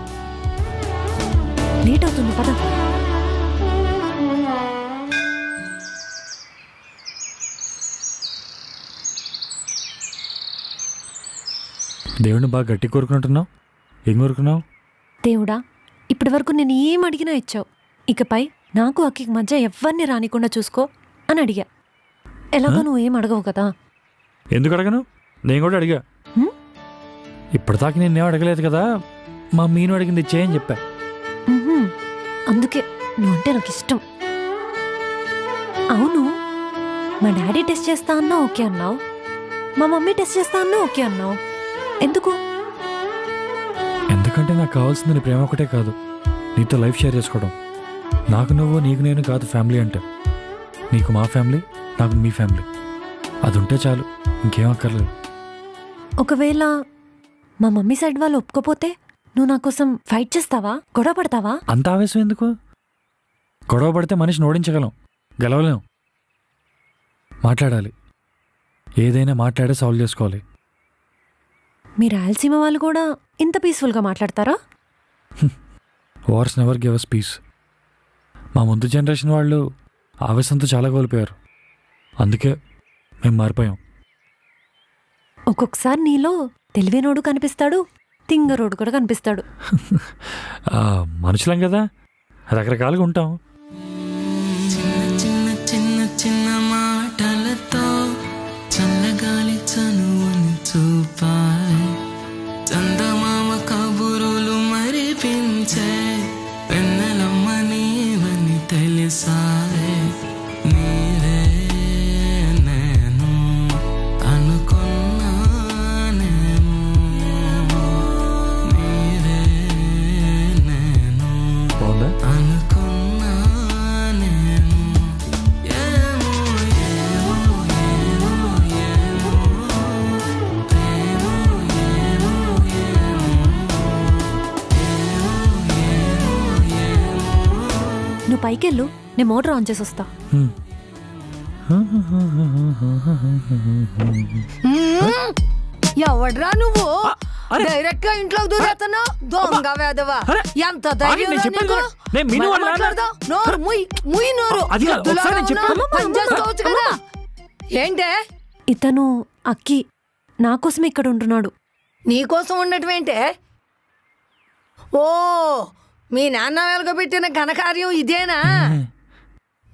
లేట్ అవుతుంది, పద. దేవుడిని బాగా గట్టి కోరుకున్నట్టున్నావు. ఏం కోరుకున్నావు? దేవుడా, ఇప్పటి వరకు నేను ఏం అడిగినా ఇచ్చావు. ఇకపై నాకు అక్కికి మధ్య ఎవరిని రానికుండా చూసుకో అని అడిగా. ఎలాగో నువ్వేం అడగవు కదా. ఎందుకు అడగను? నేను కూడా అడిగా. ఇప్పటిదాకా నేనేం అడగలేదు కదా. మా మీను అడిగింది ఇచ్చేయని చెప్పా. అందుకే నువ్వంటే నాకు ఇష్టం. అవును, మా డాడీ టెస్ట్ చేస్తా అన్నా ఓకే అన్నావు, మా మమ్మీ టెస్ట్ చేస్తా అన్నా ఓకే అన్నావు. ఎందుకు? ఎందుకంటే నాకు కావాల్సింది నీ ప్రేమ ఒకటే కాదు, నీతో లైఫ్ షేర్ చేసుకోవడం. నాకు నువ్వు, నీకు నేను కాదు ఫ్యామిలీ అంటే. నీకు మా ఫ్యామిలీ, నాకు మీ ఫ్యామిలీ. అది ఉంటే చాలు, ఇంకేం అక్కర్లేదు. ఒకవేళ మా మమ్మీ సైడ్ వాళ్ళు ఒప్పుకోపోతే నువ్వు నా కోసం ఫైట్ చేస్తావా, గొడవ పడతావా? అంత ఆవేశం ఎందుకు? గొడవ పడితే మనిషిని ఓడించగలం, గెలవలేం. మాట్లాడాలి, ఏదైనా మాట్లాడే సాల్వ్ చేసుకోవాలి. మీ రాయలసీమ వాళ్ళు కూడా ఇంత పీస్ఫుల్గా మాట్లాడతారా? Wars never give us peace. మా ముందు జనరేషన్ వాళ్ళు ఆవేశంతో చాలా కోల్పోయారు, అందుకే మేము మారిపోయాం. ఒక్కొక్కసారి నీలో తెలివైనోడు కనిపిస్తాడు, తింగరోడు కూడా కనిపిస్తాడు. మనుషులం కదా, రకరకాలుగా ఉంటాం. చిన్న చిన్న చిన్న చిన్న మాటలతో చల్లగాలి చనువుని చూపాయి, చందమామ కబురులు మరిపించే వెన్నెలమ్మ నీవని తెలిసాయే. నీవే నేను అనుకున్నానేమో, నీవే నేను అనుకున్నానేమో. ఏమో ఏమో ఏమో ఏమో ప్రేమో ఏమో ఏమో ఏమో ఏమో. నువ్వు పైకెళ్ళు, నేను మోటార్ ఆన్ చేసి వస్తా. ఎవడ్రా నువ్వు? డైరెక్ట్ గా ఇంట్లోకి దూరేస్తున్నావు, దొంగ వేదవా. ఎంత ధైర్యం నీకు? మాట్లాడదాం, నోరు ముయ్ ముయ్ నోరు. పని చేసుకోవచ్చు కదా. ఏంటే? ఇతను అక్కి నా కోసం ఇక్కడ ఉంటున్నాడు. నీకోసం ఉండటం ఏంటే? ఓ, మీ నాన్న వెలగబెట్టిన ఘనకార్యం ఇదేనా?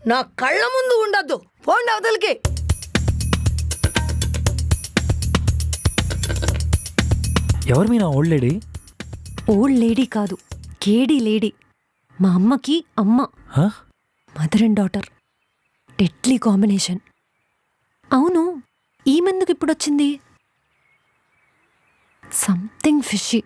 నా కళ్ళ ముందు ఉండద్దు, పోండి అవతలికి. ఎవరు మీ నా ఓల్డ్ లేడీ? ఓల్డ్ లేడీ కాదు, కేడీ లేడీ. మా అమ్మకి అమ్మ, mother and daughter, deadly combination. అవును, ఈమెందుకు ఇప్పుడు వచ్చింది? Something fishy.